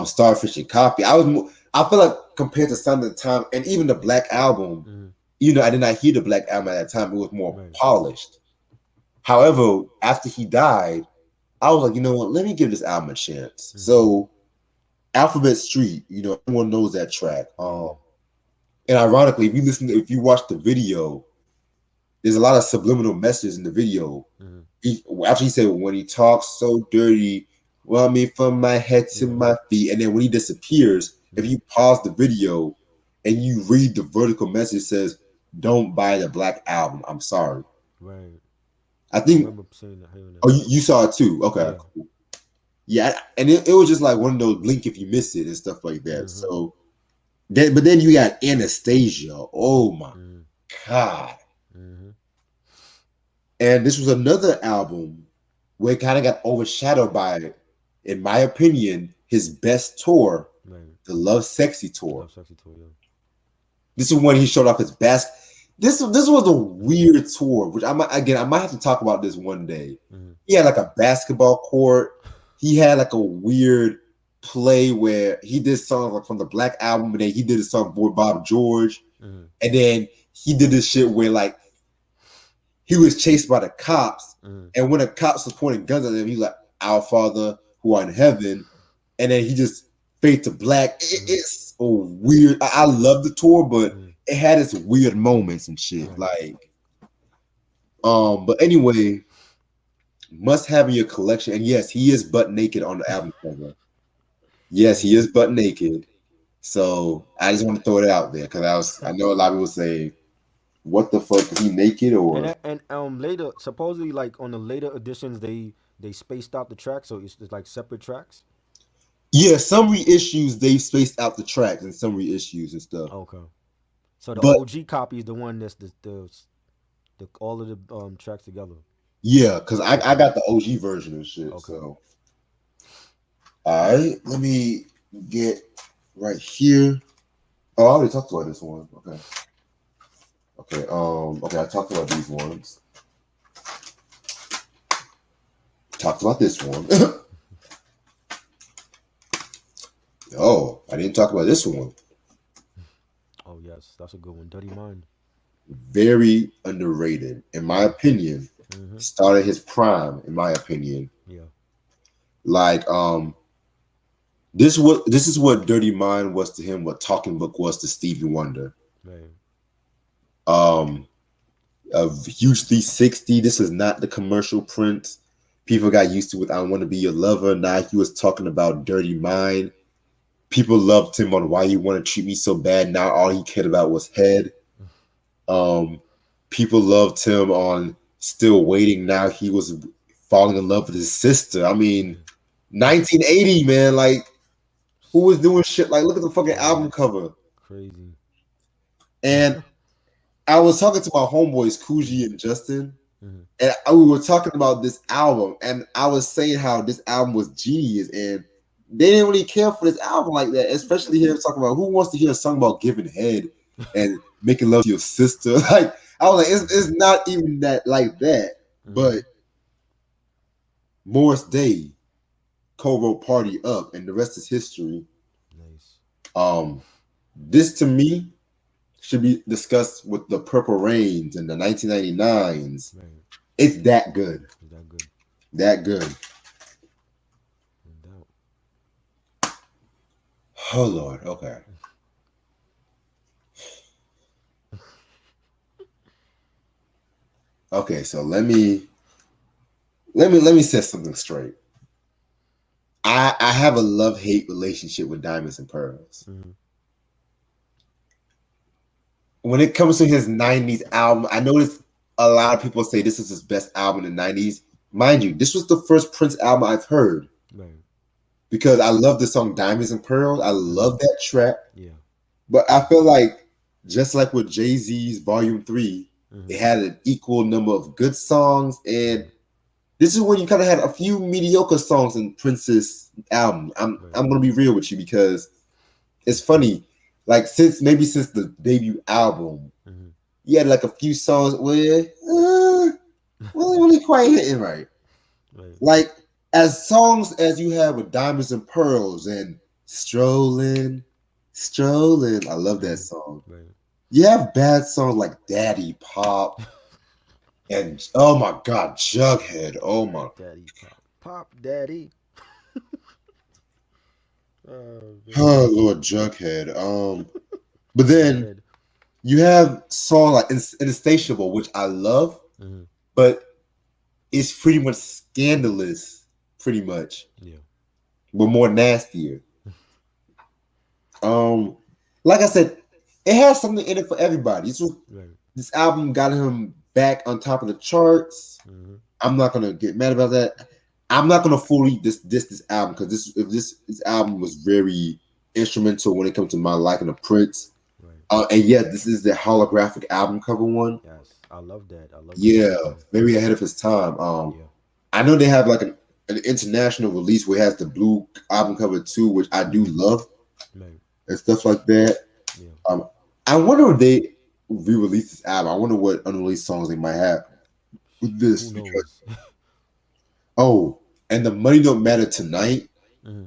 Starfish and Coffee. I feel like compared to Sign of the Time and even the Black Album, I did not hear the Black Album at that time. It was more polished. However, after he died, I was like, you know what? Let me give this album a chance. So, Alphabet Street, everyone knows that track. And ironically, if you watch the video, there's a lot of subliminal messages in the video. After he said, when he talks so dirty, well, I mean, from my head to my feet. And then when he disappears, if you pause the video and you read the vertical message, it says, don't buy the Black Album. I'm sorry. Right. I think. I remember saying that. Oh, you saw it too? Okay. Yeah. Cool. Yeah, and it was just like one of those blink if you miss it and stuff like that. So, but then you got Anastasia. Oh my God. And this was another album where it kind of got overshadowed by, in my opinion, his best tour, the Love Sexy tour. Love Sexy tour, yeah. This is when he showed off his This was a weird tour, which I might have to talk about this one day. He had like a basketball court. He had like a weird play where he did songs like from the Black Album, and then he did a song Boy Bob George, and then he did this shit where like he was chased by the cops, and when the cops was pointing guns at him, he was like, "Our Father who art in heaven," and then he just fade to black. It's so weird. I love the tour, but it had its weird moments and shit. But anyway, must have in your collection. And yes, he is butt naked on the album cover. Yes, he is butt naked. So I just want to throw it out there because I know a lot of people say, "What the fuck, is he naked?" Or and later, supposedly, like on the later editions, they spaced out the tracks, so it's like separate tracks. Yeah, some reissues they spaced out the tracks and some reissues and stuff. Okay. So the OG copy is the one that's the all of the tracks together. Yeah, because I got the OG version and shit. Okay. So, all right, let me get right here. Oh, I already talked about this one. Okay. Okay. Okay, I talked about these ones. Talked about this one. Oh, I didn't talk about this one. Oh yes, that's a good one. Dirty Mind. Very underrated, in my opinion. Mm-hmm. Started his prime, in my opinion. Yeah. Like, this is what Dirty Mind was to him, what Talking Book was to Stevie Wonder. Right. Um, a huge 360. This is not the commercial Prince people got used to with I Want to Be Your Lover. Now he was talking about Dirty Mind. People loved him on Why You Want to Treat Me So Bad. Now all he cared about was head. People loved him on Still Waiting. Now he was falling in love with his sister. I mean, 1980, man. Like, who was doing shit? Like, look at the fucking album cover. Crazy. And I was talking to my homeboys, Coogee and Justin, Mm-hmm. and we were talking about this album, and I was saying how this album was genius, and they didn't really care for this album like that, especially here talking about who wants to hear a song about giving head and making love to your sister. Like, I was like, it's not even that like that. Mm-hmm. But Morris Day co-wrote Party Up, and the rest is history. Nice. This to me should be discussed with the Purple Rains and the 1999s. Right. It's that good. Is that good? That good. No doubt. Oh Lord. Okay. Okay, so let me set something straight. I have a love-hate relationship with Diamonds and Pearls. Mm-hmm. When it comes to his 90s album, I noticed a lot of people say this is his best album in the 90s. Mind you, this was the first Prince album I've heard. Right. Because I love the song Diamonds and Pearls. I love that track. Yeah. But I feel like, just like with Jay-Z's Volume 3, Mm-hmm. it had an equal number of good songs. And this is when you kind of had a few mediocre songs in Prince's album. I'm going to be real with you because it's funny. Like, since the debut album, Mm-hmm. you had like a few songs where really quite hitting right. Like, as songs as you have with Diamonds and Pearls and Strolling. I love that song. Right. You have bad songs like Daddy Pop and oh my God, Jughead. Oh my Daddy Pop Daddy. Oh Lord, Jughead. But then you have song like Insatiable, which I love, mm-hmm. but it's pretty much scandalous, pretty much. Yeah. But more nastier. Like I said, it has something in it for everybody. This album got him back on top of the charts. Mm-hmm. I'm not gonna get mad about that. I'm not gonna fully diss this album because this album was very instrumental when it comes to my liking of Prince. Right. And yeah, this is the holographic album cover one. Yes, I love that. Yeah, maybe ahead of his time. I know they have like an international release where it has the blue album cover too, which I do love. Right. And stuff like that. Yeah. I wonder if they re-release this album. I wonder what unreleased songs they might have with this. Because, and the Money Don't Matter Tonight, mm-hmm.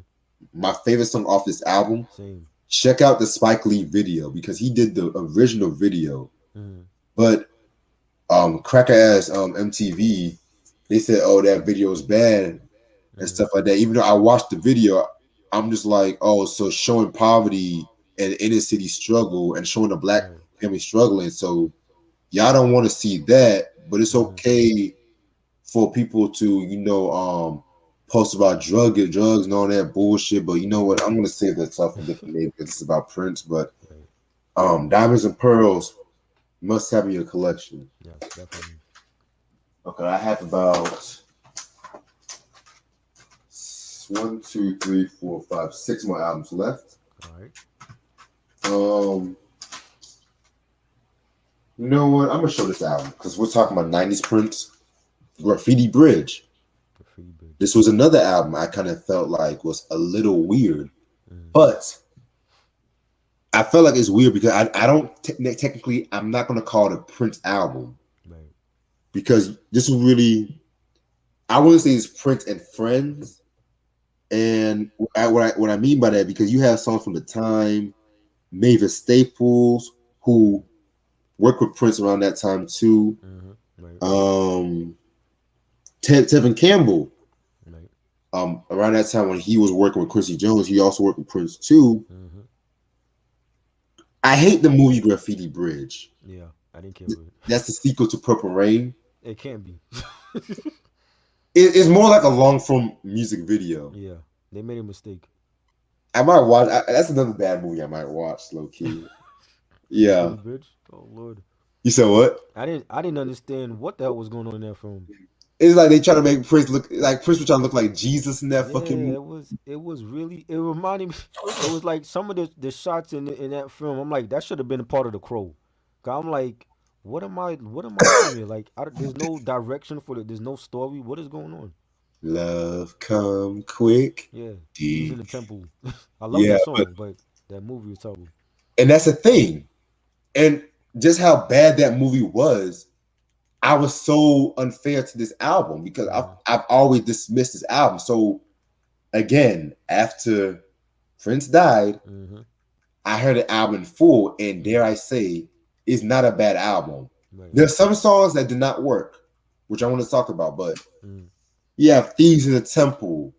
my favorite song off this album. Same. Check out the Spike Lee video because he did the original video. Mm-hmm. But cracker ass MTV, they said, oh, that video is bad and stuff like that. Even though I watched the video, I'm just like, oh, so showing poverty and inner city struggle and showing the black family struggling. So y'all don't want to see that, but it's okay for people to, post about drugs and all that bullshit. But you know what? I'm gonna save that stuff for different day because it's about Prince. But Diamonds and Pearls must have in your collection. Yes, definitely. Okay, I have about 1, 2, 3, 4, 5, 6 more albums left. All right. You know what? I'm gonna show this album because we're talking about 90s Prince. Graffiti Bridge. This was another album I kind of felt like was a little weird, but I felt like it's weird because I don't technically I'm not gonna call it a Prince album, right? Because this was really I wouldn't say it's Prince and friends. And what I mean by that, because you have songs from the time, Mavis Staples, who worked with Prince around that time too. Right. Um, Tevin Campbell, Right. around that time when he was working with Quincy Jones, he also worked with Prince too. I hate the movie Graffiti Bridge. Yeah, I didn't care for it. That's the sequel to Purple Rain. It can't be. It's more like a long form music video. Yeah, they made a mistake. I might watch. That's another bad movie I might watch, low key. Yeah. Graffiti Bridge. Oh Lord. You said what? I didn't understand what the hell was going on in that film. It's like they try to make Prince look like Prince was trying to look like Jesus in that Yeah, fucking movie. it was really it reminded me. It was like some of the shots in that film. I'm like that should have been a part of the Crow. 'Cause I'm like, what am I seeing here? Like there's no direction for it. There's no story. What is going on? Love come quick. Yeah, he's in Deep. the temple. I love Yeah, that but song, but that movie was terrible. and that's the thing. And just how bad that movie was, I was so unfair to this album because Hmm. I've always dismissed this album. So again, after Prince died, Hmm. I heard the album in full, and dare Hmm. I say, it's not a bad album. Right. There's some songs that did not work, which I want to talk about, but Mm. you have Thieves in the Temple,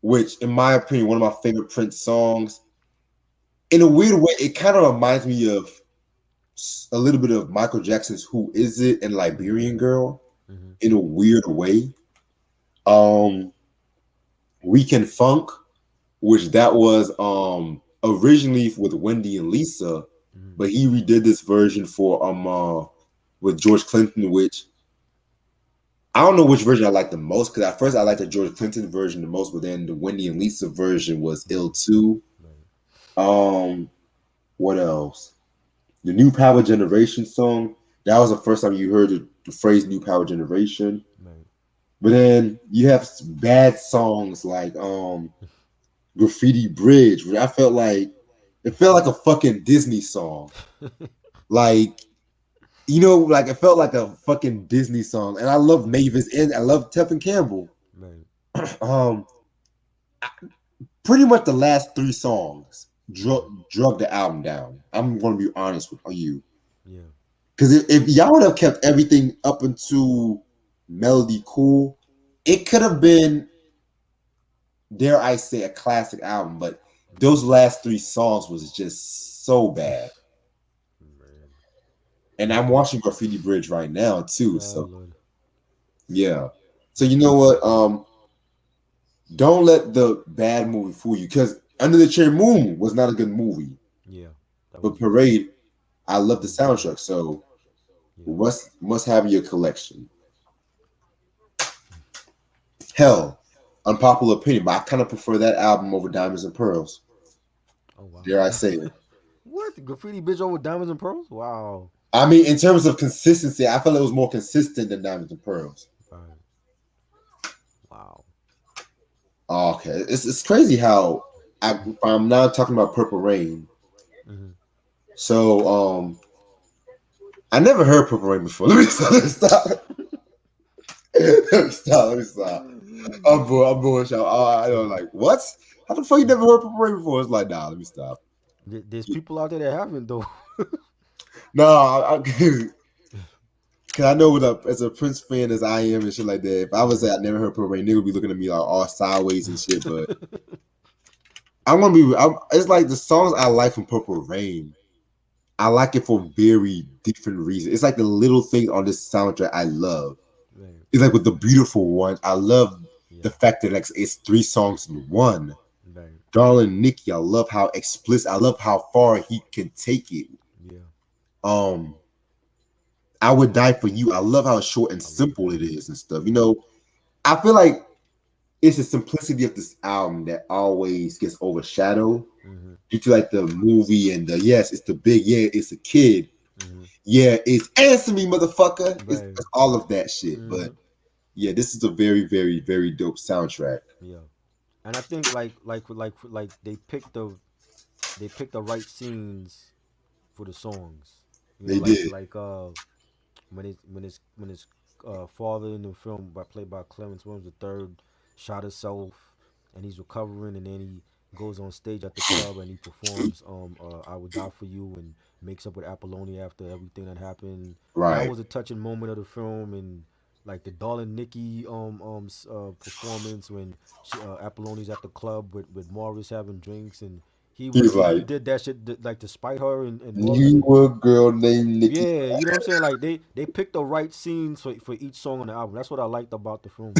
which, in my opinion, one of my favorite Prince songs. In a weird way, it kind of reminds me of a little bit of Michael Jackson's "Who Is It" and "Liberian Girl" Hmm. in a weird way. Um, Weekend Funk, which that was originally with Wendy and Lisa, Hmm. but he redid this version for with George Clinton, which I don't know which version I like the most because at first I liked the George Clinton version the most, but then the Wendy and Lisa version was ill too. Right. Um, what else? The New Power Generation song. That was the first time you heard the phrase New Power Generation. Right. But then you have bad songs like Graffiti Bridge, which I felt like it felt like a fucking Disney song. Like, like it felt like a fucking Disney song. And I love Mavis and I love Tevin Campbell. Right. Um, Pretty much the last three songs drug the album down. I'm gonna be honest with you. Yeah. Because if y'all would have kept everything up into Melody Cool, it could have been, dare I say, a classic album. But those last three songs was just so bad. Man. And I'm watching Graffiti Bridge right now too. Oh So Lord. yeah. So you know what? Don't let the bad movie fool you. Because Under the Cherry Moon was not a good movie. Yeah. That But wasn't. Parade, I love the soundtrack. So Yeah. must have in your collection. Hell, unpopular opinion, but I kind of prefer that album over Diamonds and Pearls. Oh wow. Dare I say it? What? Graffiti bitch over diamonds and pearls? Wow. I mean, in terms of consistency, I felt it was more consistent than Diamonds and Pearls. Right. Wow. Okay, it's crazy how I'm now talking about Purple Rain. Hmm. So I never heard Purple Rain before. Let me stop. Let me stop. I'm bullshit. I don't like what? How the fuck you never heard Purple Rain before? It's like, nah, let me stop. There's people out there that haven't though. No, because I know as a Prince fan as I am and shit like that, if I was I never heard Purple Rain, nigga would be looking at me like all sideways and shit. But it's like the songs I like from Purple Rain, I like it for very different reasons. It's like the little thing on this soundtrack I love. Right. It's like with the beautiful one, I love Yeah. the fact that like it's three songs in one. Right. Darling Nikki, I love how explicit, I love how far he can take it. Yeah. I Would Die for You. I love how short and simple it is and stuff. I feel like it's the simplicity of this album that always gets overshadowed Hmm. due to like the movie and the yes, it's the big it's a kid. Hmm. Yeah, it's Answer Me, motherfucker. Right. It's all of that shit. Hmm. But yeah, this is a very, very, very dope soundtrack. Yeah. And I think like they picked the right scenes for the songs. They Like did. when it's father in the film, played by Clarence Williams III, shot himself, and he's recovering, and then he goes on stage at the club and he performs "I Would Die for You" and makes up with Apollonia after everything that happened. That Right. was a touching moment of the film, and like the Darling Nikki performance when Apollonia's at the club with Morris having drinks, and He's he like, did that shit like to spite her and Morris, you and a girl named Nikki. yeah, you know what I'm saying? Like they picked the right scenes for each song on the album. That's what I liked about the film.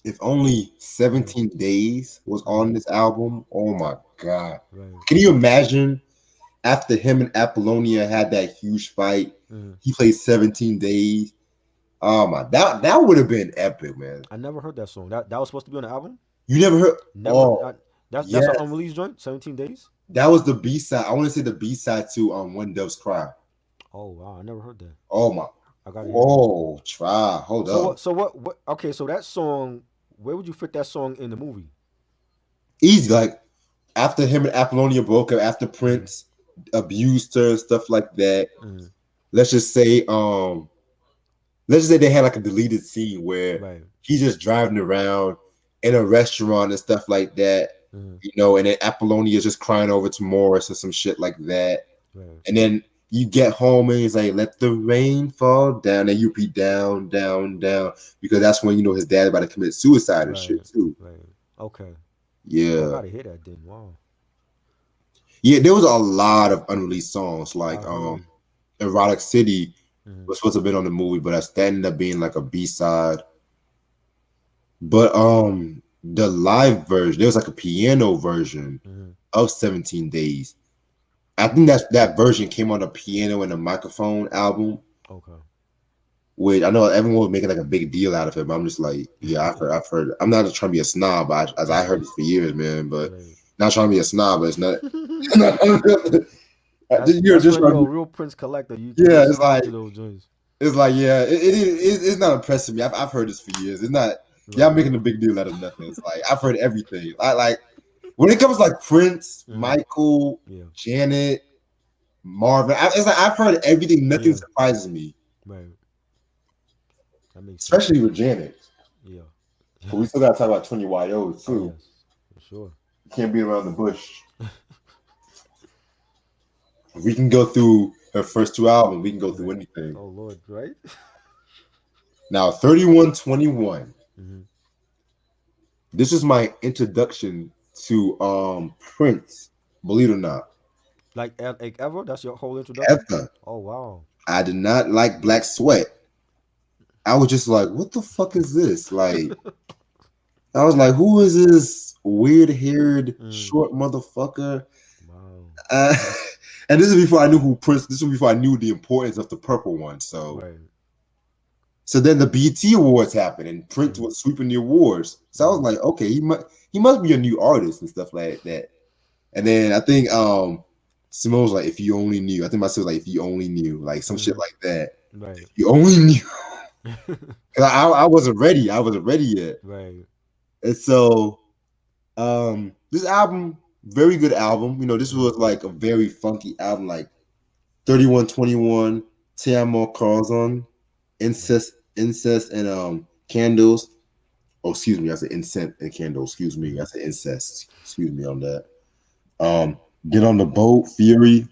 If only Right, 17 Days was right, on this album, oh my God. right. Can you imagine after him and Apollonia had that huge fight, Mhm. he played 17 Days? Oh my, that would have been epic, man. I never heard that song. That was supposed to be on the album. You never heard? Never. Oh, That's an yes. unreleased joint. 17 Days. That was the B side. I want to say the B side to When Doves Cry. Oh wow, I never heard that. Oh my. I gotta hear that. Oh, try. Hold So up. what? So what? Okay, so that song. Where would you fit that song in the movie? Easy. Like after him and Apollonia broke up, after Mm, Prince abused her and stuff like that. mm, Let's just say, let's just say they had like a deleted scene where right. he's just driving around in a restaurant and stuff like that, Mm, and then Apollonia is just crying over to Morris or some shit like that. right. And then you get home and he's like, let the rain fall down, and you be down, down, down, because that's when his dad about to commit suicide and Right. shit too. Right. Okay. I Yeah. gotta hear that then. Wow. Yeah, there was a lot of unreleased songs, I like heard. Erotic City Mm, was supposed to have been on the movie, but that ended up being like a B-side. But the live version, there was like a piano version mm, of 17 Days. I think that version came on a piano and a microphone album, okay. which I know everyone was making like a big deal out of it, but I'm just like, yeah, I've heard. I'm not just trying to be a snob, as I Right. heard it for years, man. But Right. not trying to be a snob, but it's not. You're That's just when trying you're a to, real Prince collector. You yeah. listen to those joints. It's like, yeah, it's not impressing me. I've heard this for years. It's not. Y'all Right. making a big deal out of nothing. It's like I've heard everything. I like when it comes to like Prince, Mm, Michael, yeah. Janet, Marvin. It's like I've heard everything. Nothing Yeah. surprises me, Right. That makes sense. especially with Janet. Yeah. But we still gotta talk about 20 YO Oh too. yes, for sure. You can't be around the bush. If we can go through her first two albums, we can go through Right. anything. Oh Lord. Right. Now, 3121. Mm-hmm. This is my introduction to Prince. Believe it or not, Like ever? That's your whole introduction? ever. Oh wow. I did not like Black Sweat. I was just like, what the fuck is this? Like, I was like, who is this weird haired Mm, short motherfucker? wow. Uh, and this is before I knew who Prince. This was before I knew the importance of the purple one. Right. So then the BET Awards happened, and Prince Mm, was sweeping the awards. So I was right. like, okay, he must be a new artist and stuff like that. And then I think Simone was like, if you only knew. I think my sister was like, if you only knew, like some shit Mm-hmm. like that. Right. If you only knew. 'Cause I wasn't ready. I wasn't ready yet. Right. And so this album, very good album. This Mm, was like a very funky album, like 3121, Te Amo Corazon, right. Incest and Candles. Oh, excuse me, I said incense and candles. Excuse me, I said incest. Excuse me on that. Get on the Boat, Fury.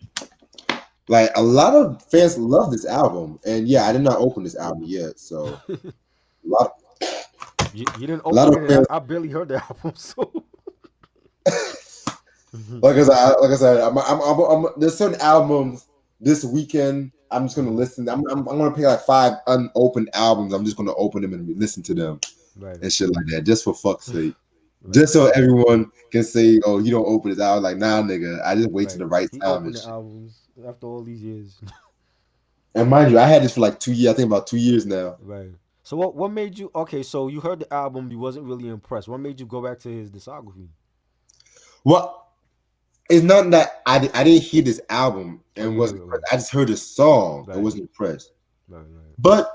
Like a lot of fans love this album, and yeah, I did not open this album yet, so Mm. a lot, You didn't a lot open of it. And fans. I barely heard the album. So. Mhm. Like I said, there's certain albums this weekend. I'm just gonna Mhm. listen. I'm gonna pick like 5 unopened albums. I'm just gonna open them and listen to them Right. and shit like that, just for fuck's sake. Right. Just so everyone can say, "Oh, you don't open it." I was like, "Nah, nigga, I just wait to Right. the right He time and opened the shit." albums after all these years. And mind you, I had this for like 2 years. I think about 2 years now. Right. So what made you okay? So you heard the album, you wasn't really impressed. What made you go back to his discography? Well, it's not that I didn't hear this album Oh, and you wasn't heard impressed. I just heard a song and right, wasn't impressed. right, right. But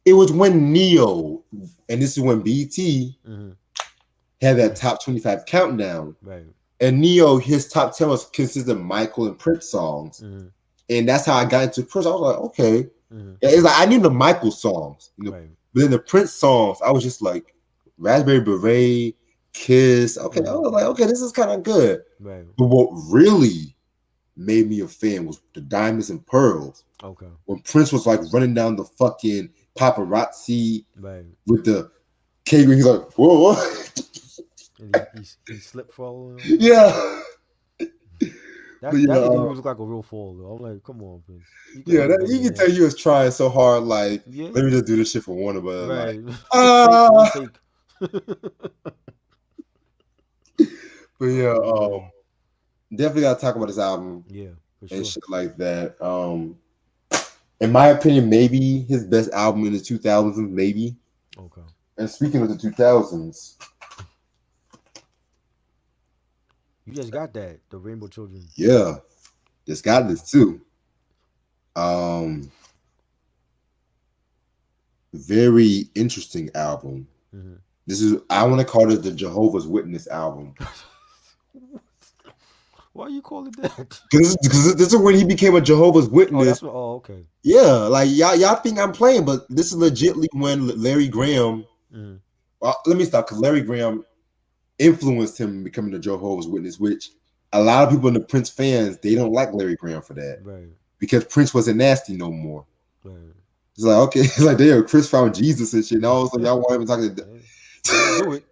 it was when Neo, and this is when BT Mm-hmm. had that top 25 countdown. Right. And Neo, his top 10 was consisted of Michael and Prince songs. Mm-hmm. And that's how I got into Prince. I was like, okay. Mm-hmm. Yeah, it's like I knew the Michael songs, Right. but then the Prince songs, I was just like Raspberry Beret, Kiss. Okay, I was like, okay, this is kind of good. Right. But what really made me a fan was the Diamonds and Pearls. Okay. When Prince was like running down the fucking paparazzi Right. with the K Green, he's like, whoa. And he slipped falling. Yeah. That didn't look like a real fall though. I'm like, come on, Prince. Yeah, you can tell he was trying so hard. Like, yeah. Let me just do this shit for Warner, but right. like, fake. But yeah, definitely gotta talk about this album. Yeah, for sure. And shit like that. In my opinion, maybe his best album in the 2000s, maybe. Okay. And speaking of the 2000s, you just got that, the Rainbow Children. Yeah, just got this too. Very interesting album. Mm-hmm. This is, I want to call it the Jehovah's Witness album. Why you call it that? Because this is when he became a Jehovah's Witness. Okay. Yeah, like y'all think I'm playing, but this is legitly when Larry Graham. Mm-hmm. Well, let me stop, because Larry Graham influenced him in becoming a Jehovah's Witness, which a lot of people in the Prince fans, they don't like Larry Graham for that. Right. Because Prince wasn't nasty no more. Right. It's like, okay, it's like, damn, Chris found Jesus and shit. And all of a sudden, y'all want him talking to do it.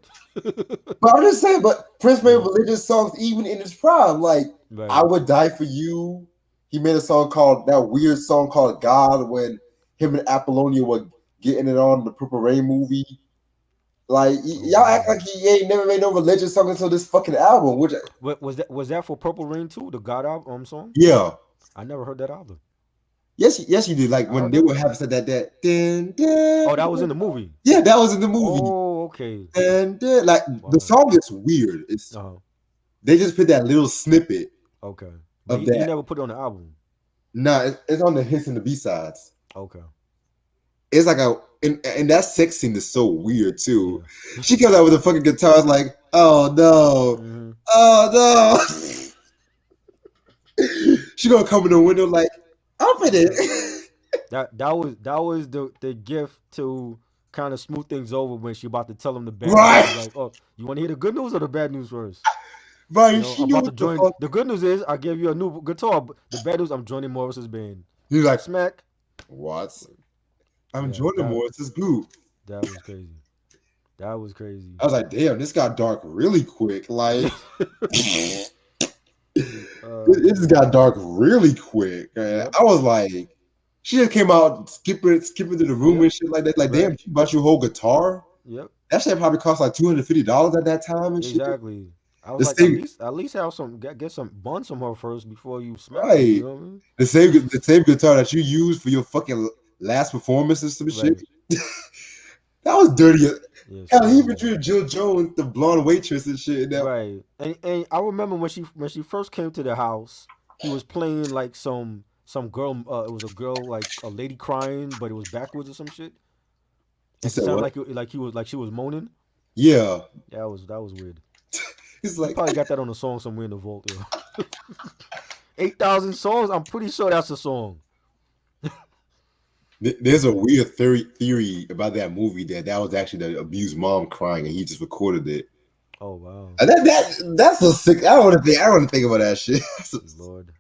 But I'm just saying, but Prince made religious songs even in his prime. Like, right. I Would Die for You. He made a song called, that weird song called God, when him and Apollonia were getting it on the Purple Rain movie. Like, y'all act like he ain't never made no religious song until this fucking album. Which was that for Purple Rain too? The God album song? Yeah. I never heard that album. Yes, you did. Like when they would have said that. Oh, that was in the movie. Yeah, that was in the movie. Oh, okay. And like the song is weird. It's they just put that little snippet. Okay. But he never put it on the album. Nah, it's on the hits and the B-sides. Okay. It's like and that sex scene is so weird too. Yeah. She comes out with a fucking guitar, it's like, oh no, oh no. She gonna come in the window like, open it. that was the gift to kind of smooth things over when she about to tell him the bad news. Like, oh, you want to hear the good news or the bad news first? Right. I'm about to join. The good news is I gave you a new guitar. But the bad news, I'm joining Morris's band. You're like, smack. What? I'm joining Morris's group. That was crazy. That was crazy. I was like, damn, this got dark really quick. Like, this got dark really quick. Yep. I was like, she just came out skipping to the room and shit like that. Like, damn, she bought you a whole guitar. Yep. That shit probably cost like $250 at that time and shit. Exactly. I was like, at least have some get some buns from her first before you smack her, you know what I mean? The same guitar that you used for your fucking last performance and some shit. That was dirty. Hell, he even treated Jill Jones, the blonde waitress and shit. Right. And I remember when she first came to the house, he was playing like some girl. It was a girl, like a lady crying, but it was backwards or some shit. It sounded like she was moaning. Yeah. That was weird. He's like, probably got that on a song somewhere in the vault. 8,000 songs. I'm pretty sure that's a song. There's a weird theory about that movie that was actually the abused mom crying, and he just recorded it. Oh wow! That's a sick. I don't want to think about that shit. Lord.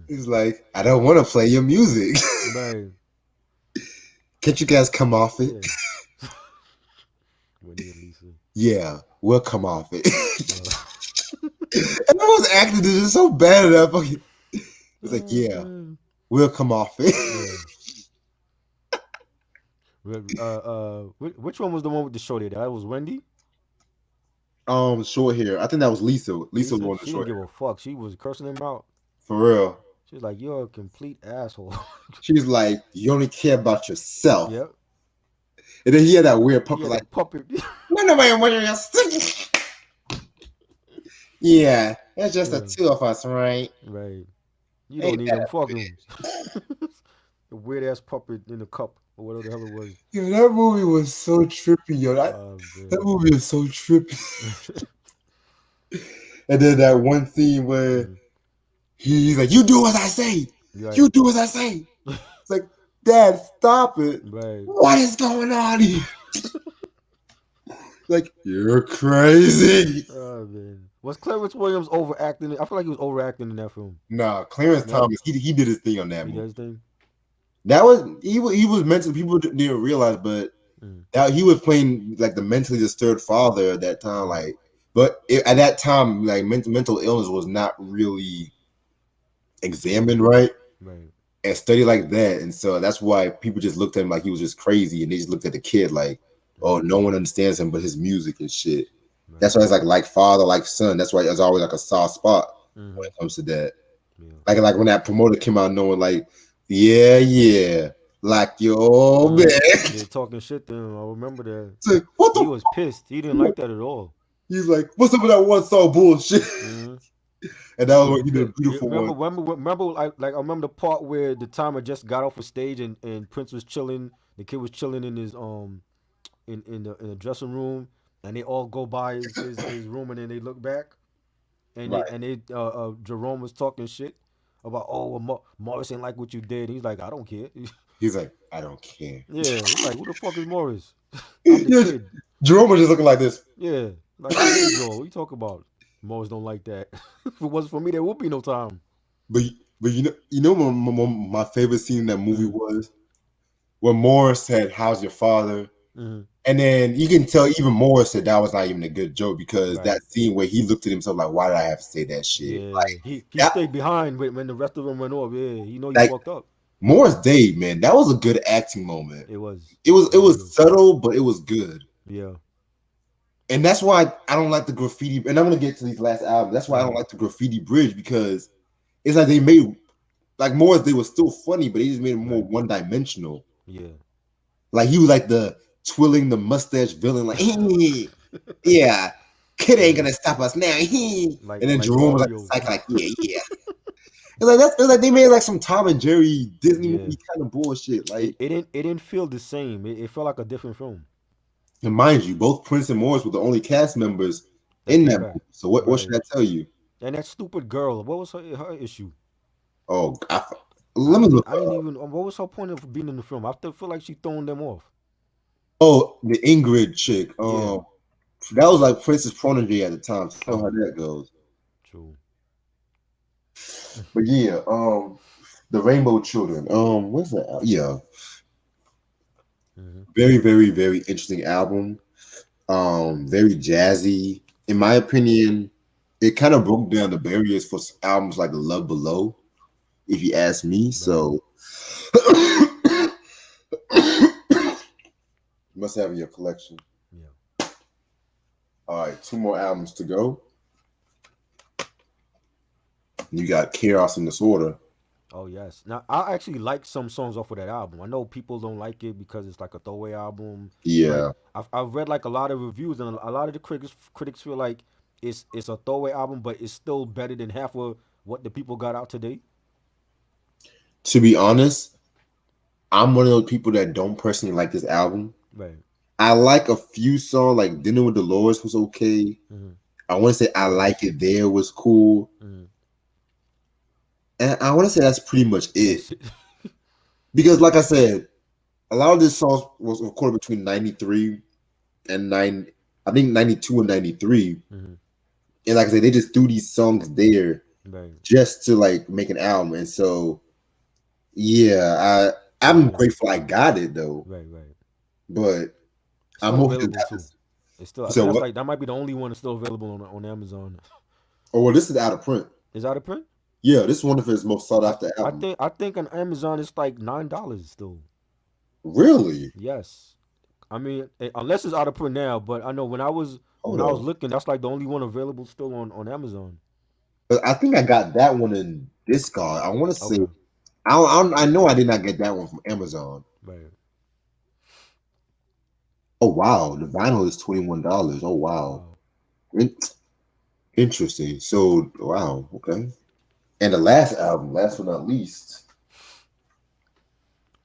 He's like, I don't want to play your music. Right. Can't you guys come off it? Yeah, we'll come off it. And I was acting this so bad at that. It's like, yeah, we'll come off it. Which one was the one with the short hair? That was Wendy. Short hair. I think that was Lisa. Lisa was the one with the short hair. She didn't give a fuck. She was cursing him out. For real. She's like, you're a complete asshole. She's like, you only care about yourself. Yep. And then he had that weird puppet, like, puppet. Yeah, it's just the two of us, right? Right. You don't need them fucking the weird ass puppet in the cup or whatever the hell it was. Yo, that movie was so trippy, yo. That movie is so trippy. And then that one scene where He's like, you do as I say. Right. You do as I say. It's like, Dad, stop it. Right. What is going on here? Like, you're crazy. Oh man. Was Clarence Williams overacting? I feel like he was overacting in that film. Nah, Clarence No, Thomas, he did his thing on that he movie. does thing. That was he was mentally, people didn't realize, but that he was playing like the mentally disturbed father at that time. Like, but at that time, like mental illness was not really examined right Right. and studied like that, and so that's why people just looked at him like he was just crazy, and they just looked at the kid like, oh, no one understands him but his music and shit. Right. That's why it's like father, like son. That's why there's always like a soft spot when it comes to that. Yeah. Like when that promoter came out knowing like, yeah, like yo man. They're talking shit to him. I remember that. It's like, what the He was pissed. He didn't like that at all. He's like, what's up with that one song bullshit? And that was what he did a beautiful remember, like I remember the part where the timer just got off the stage and Prince was chilling. The kid was chilling in his in the dressing room, and they all go by his room, and then they look back, and Right. they Jerome was talking shit about, oh, well, Morris ain't like what you did. He's like, I don't care. He's like, I don't care. Yeah, it's like, who the fuck is Morris? I'm the kid. Jerome was just looking like this. Yeah, like, hey, Joe, what you talk about? Morris don't like that. If it wasn't for me, there would be no time. But you know my favorite scene in that movie was when Morris said, "How's your father?" And then you can tell even Morris said that was not even a good joke because that scene where he looked at himself like, "Why did I have to say that shit?" Yeah, like he stayed behind when the rest of them went off. Yeah, he know he like, fucked up. Morris Day, man, that was a good acting moment. It was. It was subtle, but it was good. Yeah. And that's why I don't like the graffiti. And I'm gonna get to these last albums. That's why I don't like the graffiti bridge because it's like they made like Morris Day was still funny, but they just made it more one dimensional. Yeah. Like he was like the twirling the mustache villain, like yeah, kid ain't gonna stop us now. Like, and then like Jerome Mario. was like yeah. It's like they made like some Tom and Jerry Disney movie kind of bullshit. Like it didn't feel the same. It felt like a different film. And mind you, both Prince and Morris were the only cast members in that movie. So what should I tell you? And that stupid girl, what was her issue? Oh, let me look. I didn't even. What was her point of being in the film? I still feel like she throwing them off. Oh, the Ingrid chick. That was like Prince's protege at the time. So how that goes. True. But yeah, the Rainbow Children. What's that? Yeah. Very, very, very interesting album. Very jazzy. In my opinion, it kind of broke down the barriers for albums like Love Below, if you ask me. So you must have in your collection. Yeah. All right, 2 more albums to go. You got Chaos and Disorder. Oh yes. Now I actually like some songs off of that album. I know people don't like it because it's like a throwaway album. Yeah. I've read like a lot of reviews and a lot of the critics feel like it's a throwaway album, but it's still better than half of what the people got out today. To be honest, I'm one of those people that don't personally like this album. Right. I like a few songs, like Dinner with Dolores was okay. I want to say I Like It There was cool. And I want to say that's pretty much it. Because like I said, a lot of this songs was recorded between 93 and 92 and 93. And like I said, they just threw these songs there just to like make an album. And so yeah, I'm grateful I got it though. Right. But I'm available too. It's still that's like that might be the only one that's still available on Amazon. Oh well, this is out of print. Is out of print? Yeah, this is one of his most sought after albums. I think on Amazon it's like $9 still. Really? Yes. I mean, unless it's out of print now, but I know when I was looking, that's like the only one available still on Amazon. But I think I got that one in Discard. I want to say, I know I did not get that one from Amazon. Right. Oh wow, the vinyl is $21. Oh wow. Interesting. So wow, okay. And the last album, last but not least.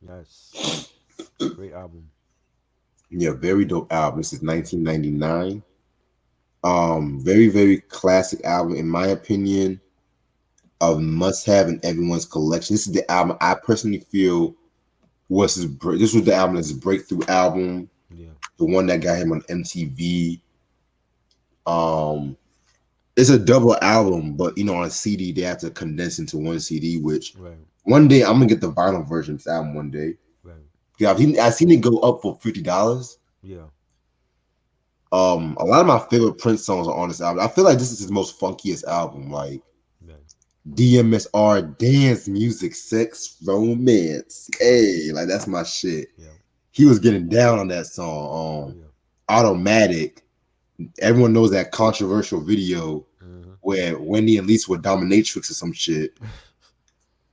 Yes. Great album. Yeah, very dope album. This is 1999. Very, very classic album, in my opinion. a must-have in everyone's collection. This is the album I personally feel was this was the album that's his breakthrough album, Yeah. the one that got him on MTV. Um, it's a double album, but on CD they have to condense into one CD. Which Right. one day I'm gonna get the vinyl version of this album one day. Right. Yeah, I've seen it go up for $50. Yeah. A lot of my favorite Prince songs are on this album. I feel like this is his most funkiest album. Like Right. DMSR, dance music, sex, romance. Hey, like that's my shit. Yeah. He was getting down on that song. Yeah. Automatic. Everyone knows that controversial video where Wendy and Lisa were dominatrix or some shit.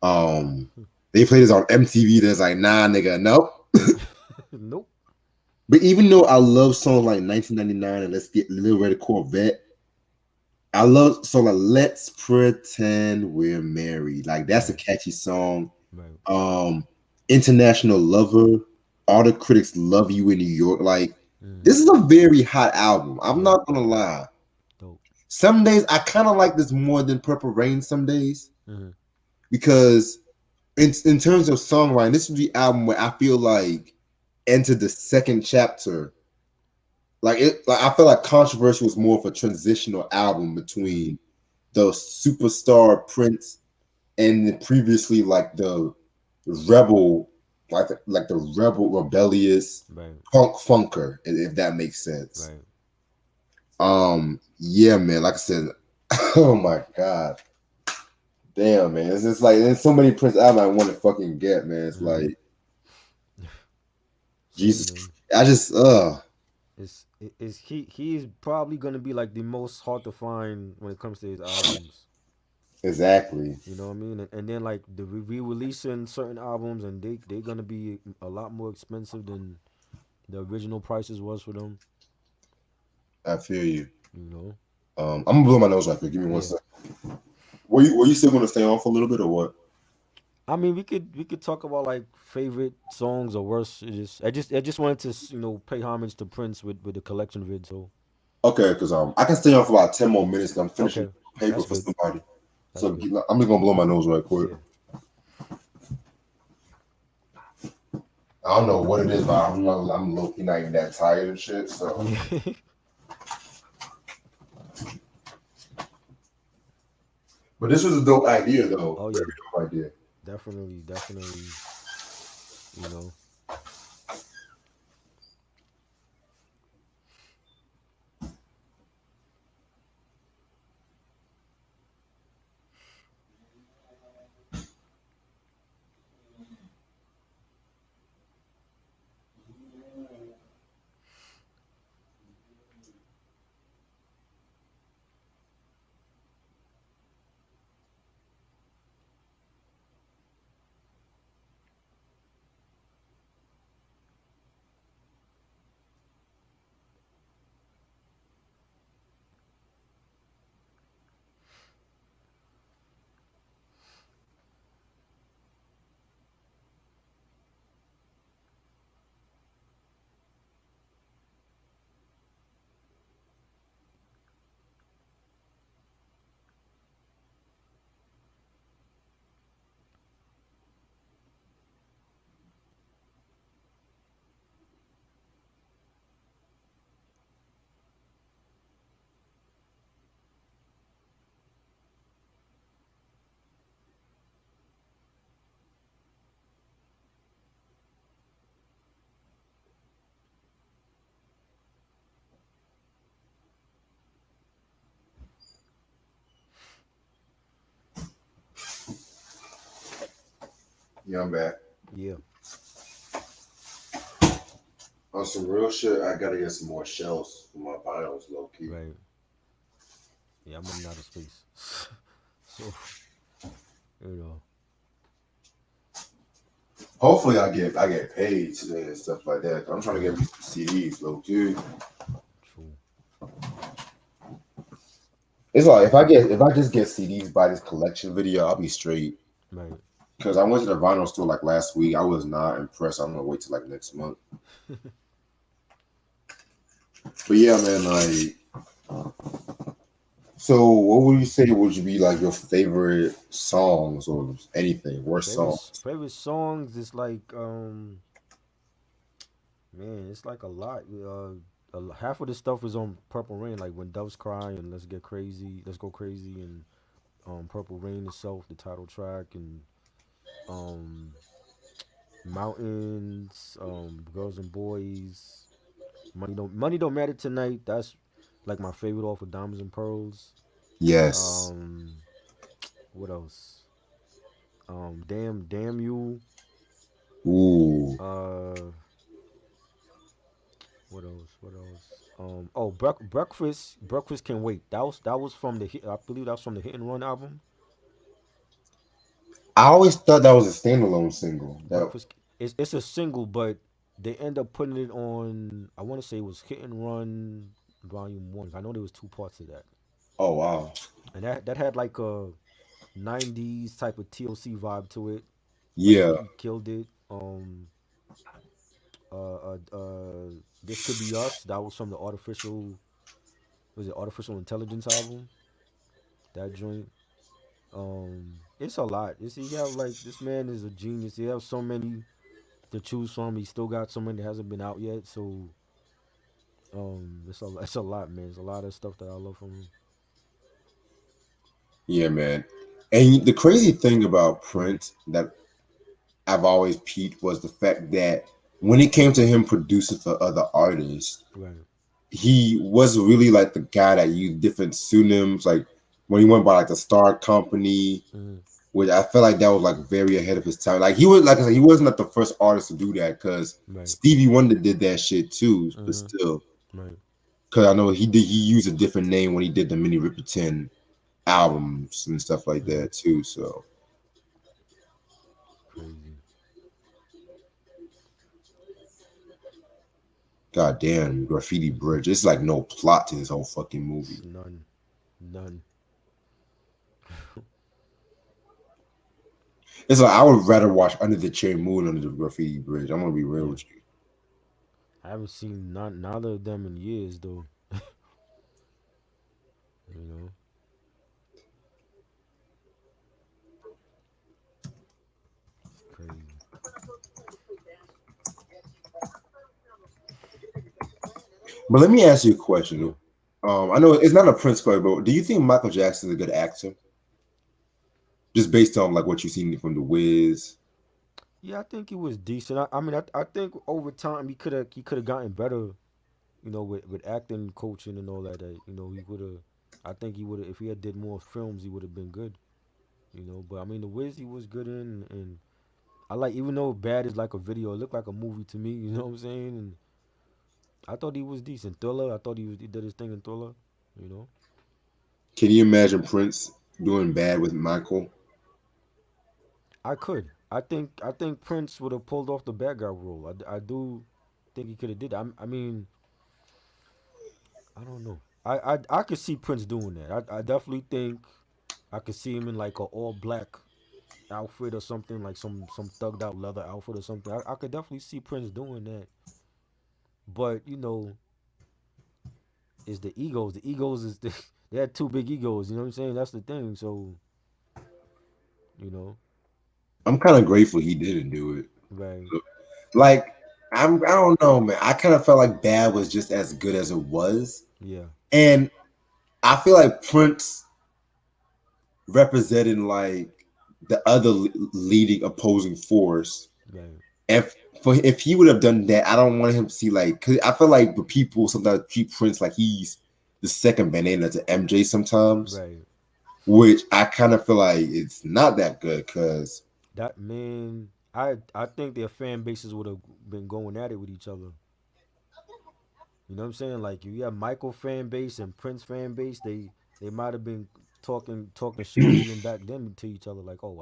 They played this on MTV. There's like, nah, nigga, nope. Nope. But even though I love songs like 1999 and Let's Get Little Red Corvette, I love like Let's Pretend We're Married. Like that's a catchy song. Right. International Lover, All the Critics Love You in New York. Like this is a very hot album. I'm not gonna lie. Dope. Some days I kind of like this more than Purple Rain. Some days because in terms of songwriting, this is the album where I feel like entered the second chapter. Like I feel like Controversy was more of a transitional album between the superstar Prince and the previously like the rebel, like the rebellious punk funker, if that makes sense. Right. Yeah, man. Like I said, oh my god, damn, man. It's just like there's so many Prince albums I want to fucking get, man. It's like Jesus. I just He is probably gonna be like the most hard to find when it comes to his albums. Exactly. You know what I mean? And then like the re-releasing certain albums, and they're gonna be a lot more expensive than the original prices was for them. I feel you. You know. I'm gonna blow my nose right quick. Give me one second. Were you still gonna stay on for a little bit or what? I mean, we could talk about like favorite songs or worst. I just wanted to pay homage to Prince with the collection vid. So okay, because I can stay on for about 10 more minutes. I'm finishing paper for good. somebody. So I'm just gonna blow my nose right quick. Yeah. I don't know what it is, but I'm low-key not even that tired and shit. So. But this was a dope idea, though. Oh yeah, very dope idea. Definitely. You know. Yeah, I'm back. Yeah. On some real shit, I gotta get some more shelves for my vinyls, low key. Right. Yeah, I'm running out of space. So, you know. Hopefully, I get paid today and stuff like that. I'm trying to get CDs, low key. True. It's like if I just get CDs by this collection video, I'll be straight. Right. Because I went to the vinyl store like last week. I was not impressed. I'm gonna wait till like next month. But yeah, man, like So, what would you say would you be like your favorite songs or anything? Worst songs? Favorite songs is like man, it's like a lot. Half of the stuff is on Purple Rain, like when Doves Cry and Let's Go Crazy, and Purple Rain itself, the title track, and um Mountains, Girls and Boys, Money Don't Matter Tonight. That's like my favorite off of Diamonds and Pearls. Yes. Um, what else? Damn You. Ooh. Uh, what else? What else? Oh, Breakfast Can Wait. That was from the I believe that was from the Hit and Run album. I always thought that was a standalone single. That It's a single, but they end up putting it on. I want to say it was Hit and Run Volume One. I know there was two parts of that, oh wow. and that had like a '90s type of TLC vibe to it. Like Yeah. he killed it. This Could Be Us. That was from the Artificial Intelligence album. That joint. It's a lot. You have like this man is a genius. He has so many to choose from. He still got so many that hasn't been out yet. So it's a lot, man. It's a lot of stuff that I love from him. Yeah, man. And the crazy thing about Prince that I've always peeped was the fact that when it came to him producing for other artists, Right. he was really like the guy that used different pseudonyms. Like when he went by like the Star Company, Mm-hmm. which I feel like that was like very ahead of his time. Like he was, like I said, he wasn't like the first artist to do that because Right. Stevie Wonder did that shit too. But Mm-hmm. still, Right. because I know he used a different name when he did the Minnie Riperton albums and stuff like Mm-hmm. that too. So Crazy. goddamn, Graffiti Bridge. It's like no plot to this whole fucking movie. It's none. None. It's like I would rather watch Under the Chain Moon under the Graffiti Bridge. I'm gonna be real Yeah. with you. I haven't seen neither of them in years though. You know. It's crazy. But let me ask you a question. Yeah. I know it's not a Prince question, but do you think Michael Jackson is a good actor? Just based on like what you've seen from The Wiz. Yeah, I think he was decent. I think over time he could have gotten better. With acting, coaching, and all that. He would have. I think he would have if he had did more films. He would have been good. But I mean, the Wiz he was good in, and I like even though Bad is like a video, it looked like a movie to me. You know what I'm saying? And I thought he was decent. Thriller, I thought he did his thing in Thriller. You know, Can you imagine Prince doing bad with Michael? I could. I think Prince would have pulled off the bad guy role. I do think he could have did. I mean, I don't know. I could see Prince doing that. I definitely think I could see him in like a all black outfit or something, like some thugged out leather outfit or something. I could definitely see Prince doing that. But it's the egos. The egos is they had two big egos. You know what I'm saying? That's the thing. So you know, I'm kind of grateful he didn't do it. right? Like I don't know, man. I kind of felt like Bad was just as good as it was, Yeah, and I feel like Prince representing like the other leading opposing force. right. If if he would have done that, I don't want him to see like. Cause I feel like the people sometimes treat Prince like he's the second banana to MJ sometimes, Right. which I kind of feel like it's not that good. Cause That man, I think their fan bases would have been going at it with each other. You know what I'm saying? Like you have Michael fan base and Prince fan base, they might have been talking shit even back then to each other. Like, oh,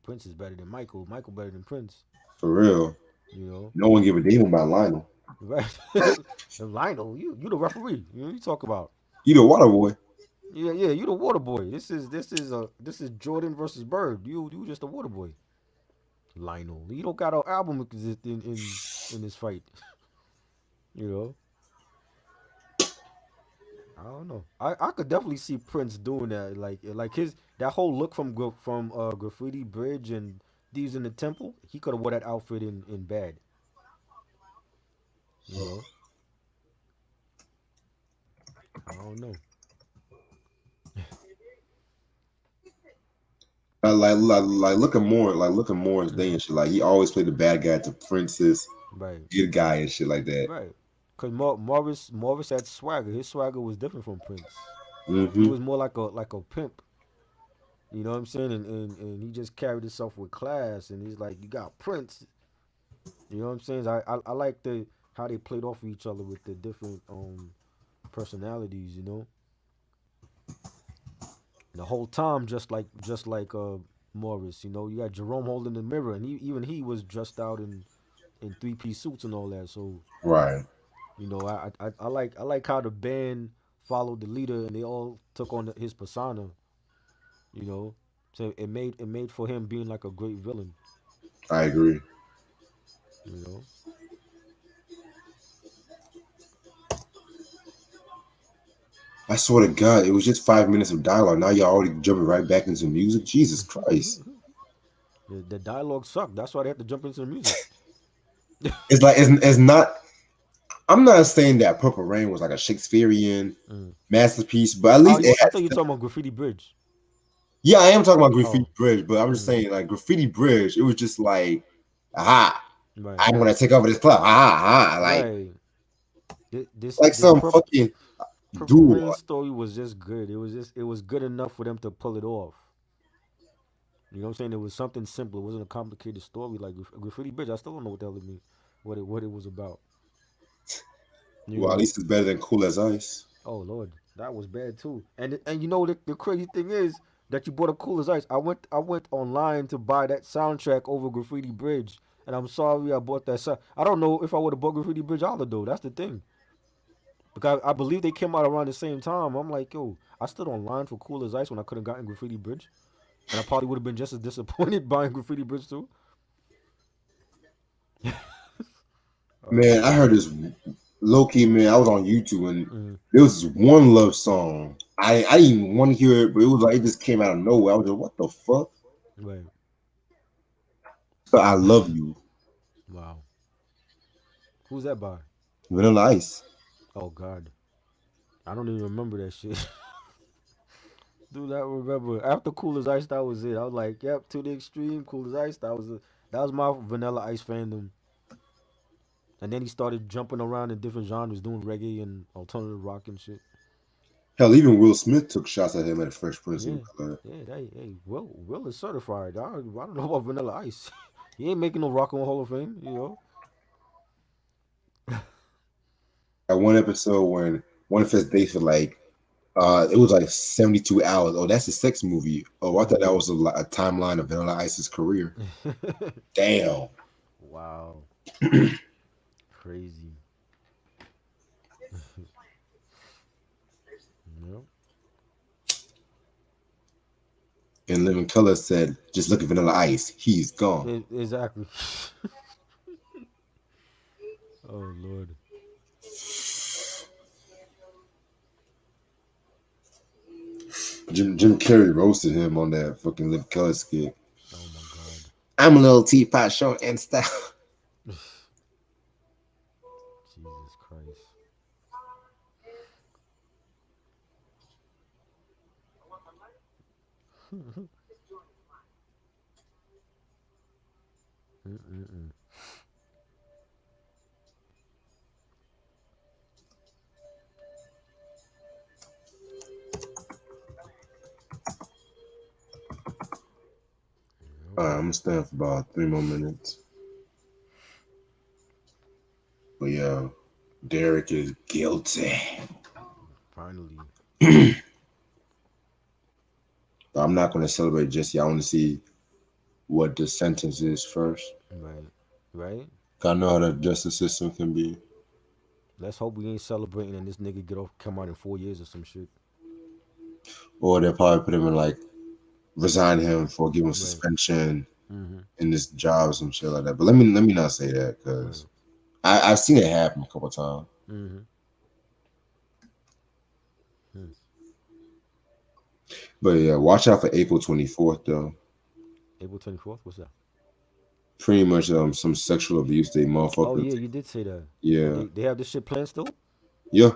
Prince is better than Michael. Michael better than Prince. for real, You know, no one give a damn about Lionel. right? And Lionel, you the referee. You talk about. You the water boy. Yeah, yeah, you the water boy. This is Jordan versus Bird. You just a water boy. Lionel, you don't got an album in this fight. You know. I don't know. I could definitely see Prince doing that. Like his that whole look from Graffiti Bridge and Thieves in the Temple. He could have wore that outfit in Bad. You know. I don't know. Look at Morris Day Hmm. and shit. Like he always played the bad guy to Princess, Right. good guy and shit like that. Right. Cause Morris had swagger. His swagger was different from Prince. He Hmm. was more like a pimp. You know what I'm saying? And he just carried himself with class. And he's like, you got Prince. You know what I'm saying? I like the how they played off of each other with the different personalities. You know, the whole time just like Morris. You know, you got Jerome holding the mirror, and even he was dressed out in 3-piece suits and all that. So Right. you know, I like how the band followed the leader and they all took on his persona. You know, so it made for him being like a great villain. I agree. You know, I swear to God, it was just 5 minutes of dialogue. Now y'all already jumping right back into music. Jesus Christ. the dialogue sucked. That's why they had to jump into the music. It's not. I'm not saying that Purple Rain was like a Shakespearean Mm. masterpiece, but at Oh, least it I had. thought you were talking about Graffiti Bridge. Yeah, I am talking about Graffiti Oh, Bridge, but I'm just mm, saying like Graffiti Bridge. It was just like, aha, right, I'm gonna take over this club. Aha, aha, right. This like this some fucking Purple duel. Rain story was just good. It was good enough for them to pull it off. You know what I'm saying? It was something simple. It wasn't a complicated story like Graffiti Bridge. I still don't know what the hell it mean, what it was about. You Well, at know? least it's better than Cool as Ice. Oh Lord, that was bad too. And you know the crazy thing is that you bought a Cool as Ice. I went online to buy that soundtrack over Graffiti Bridge, and I'm sorry I bought that. I don't know if I would have bought Graffiti Bridge either though. That's the thing. Because I believe they came out around the same time. I'm like, yo, I stood online for Cool as Ice when I could have gotten Graffiti Bridge, and I probably would have been just as disappointed buying Graffiti Bridge too. Oh Man, I man. heard this low key, man. I was on YouTube and Mm, there was this one love song. I didn't even want to hear it, but it was like it just came out of nowhere. I was like, what the fuck? right. So I love you, Wow. Who's that by? Vanilla Ice. Oh God. I don't even remember that shit. Do not remember. After Cool as Ice, that was it. I was like, yep, to the extreme. Cool as Ice. That was my Vanilla Ice fandom. And then he started jumping around in different genres, doing reggae and alternative rock and shit. Hell, even Will Smith took shots at him at Fresh Prince of Yeah, Bel Air. yeah. Hey, Will is certified. I don't know about Vanilla Ice. He ain't making no Rock and Roll Hall of Fame. You know. At one episode when one of his dates were like, it was like 72 hours. Oh, that's a sex movie. Oh, I thought Mm. that was a timeline of Vanilla Ice's career. Damn. Wow, crazy. Yep. And Living Color said, just look at Vanilla Ice. He's gone. Exactly. Oh Lord. Jim Carrey roasted him on that fucking Living Color skit. Oh my God. I'm a little teapot short and style. Jesus Christ. Mm-mm-mm. Yep. I'm gonna stand for about 3 more minutes. But yeah, Derek is guilty. Finally. But I'm not gonna celebrate just yet. I want to see what the sentence is first. Right. Right. 'Cause I know how the justice system can be. Let's hope we ain't celebrating and this nigga get off come out in 4 years or some shit. Or they'll probably put him in like resign him for giving Right. suspension Mm-hmm. in this job or some shit like that. But let me not say that Right. because I've seen it happen a couple times. Mm-hmm. But yeah, watch out for April 24th though. April 24th. What's that? Pretty much some sexual abuse they Oh motherfuckers. yeah, you did say that. Oh, Yeah, they have this shit planned still. What yeah,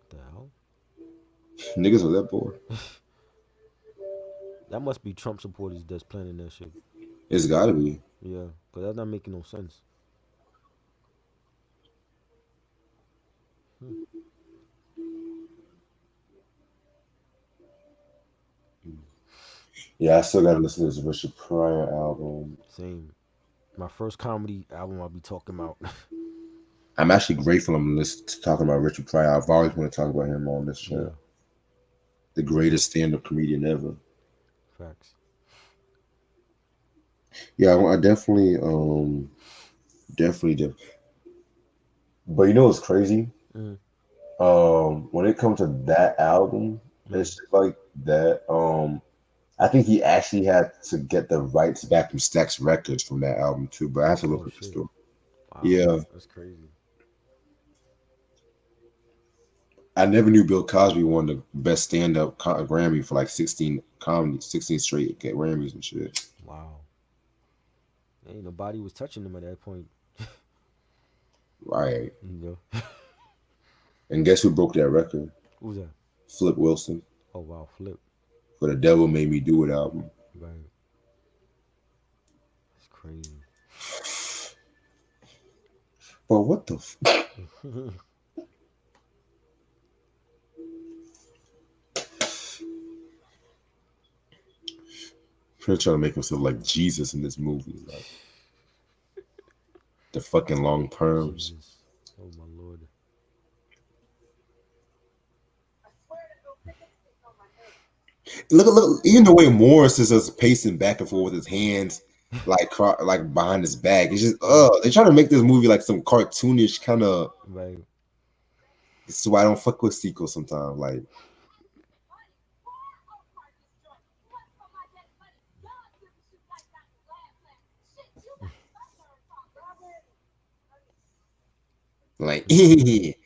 the hell? niggas are that bored. That must be Trump supporters that's planning that shit. It's gotta be. Yeah, cause that's not making no sense. Hmm. Yeah, I still gotta listen to this Richard Pryor album. Same. My first comedy album I'll be talking about. I'm actually grateful I'm listening to talking about Richard Pryor. I've always wanted to talk about him on this Yeah, show. The greatest stand-up comedian ever. facts. Yeah, I definitely, definitely. But you know what's crazy? Mm, When it comes to that album and mm. shit like that, I think he actually had to get the rights back from Stax Records from that album too. But I have to look Oh at the shit. story. Wow, Yeah, that's crazy. I never knew Bill Cosby won the best stand-up Grammy for like 16 comedy, 16 straight Grammys and shit. Wow. Ain't nobody was touching him at that point. Right. You know. And guess who broke that record? Who's that? Flip Wilson Oh wow, Flip. for the Devil Made Me Do It album. Right. That's crazy. But what the? Trying to make himself like Jesus in this movie, like the fucking long perms. Jesus. Oh my lord. Look, even the way Morris is just pacing back and forth with his hands, like behind his back. It's just, Right. they trying to make this movie like some cartoonish kind of. Right. This is why I don't fuck with sequels sometimes. Like, like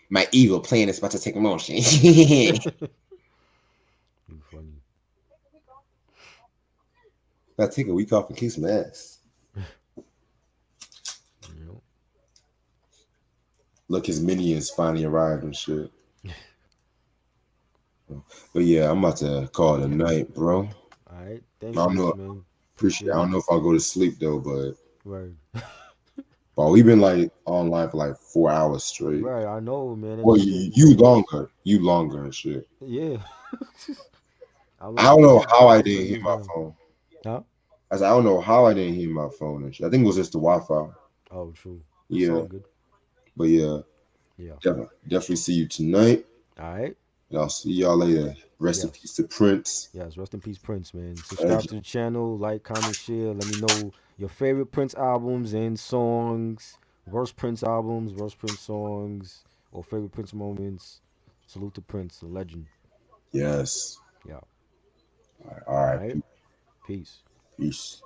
my evil plan is about to take motion. You funny. Gotta take a week off and kick some ass. You know. Look, his minions finally arrived and shit. But yeah, I'm about to call it a night, bro. All right. I Thanks, don't know. Reese, man. Appreciate. I Appreciate don't it. know if I'll go to sleep though, but Right. we've been like online for like 4 hours straight. Right. I know, man. And Well, this shit. you longer and shit. Yeah. How I long don't you know been? how How I long you didn't been hear this my now? phone. Huh? I said I don't know how I didn't hear my phone and shit. I think it was just the Wi-Fi. Oh, true. It's all Yeah, good. but yeah, Yeah. definitely see you tonight, All right. and I'll see y'all later. Rest in Yes. peace to Prince. Yes. Rest in peace, Prince, man. Subscribe Legend. to the channel, like, comment, share. Let me know your favorite Prince albums and songs, worst Prince albums, worst Prince songs, or favorite Prince moments. Salute to Prince, the legend. Yes. Yeah. All All right. right. Peace. Peace.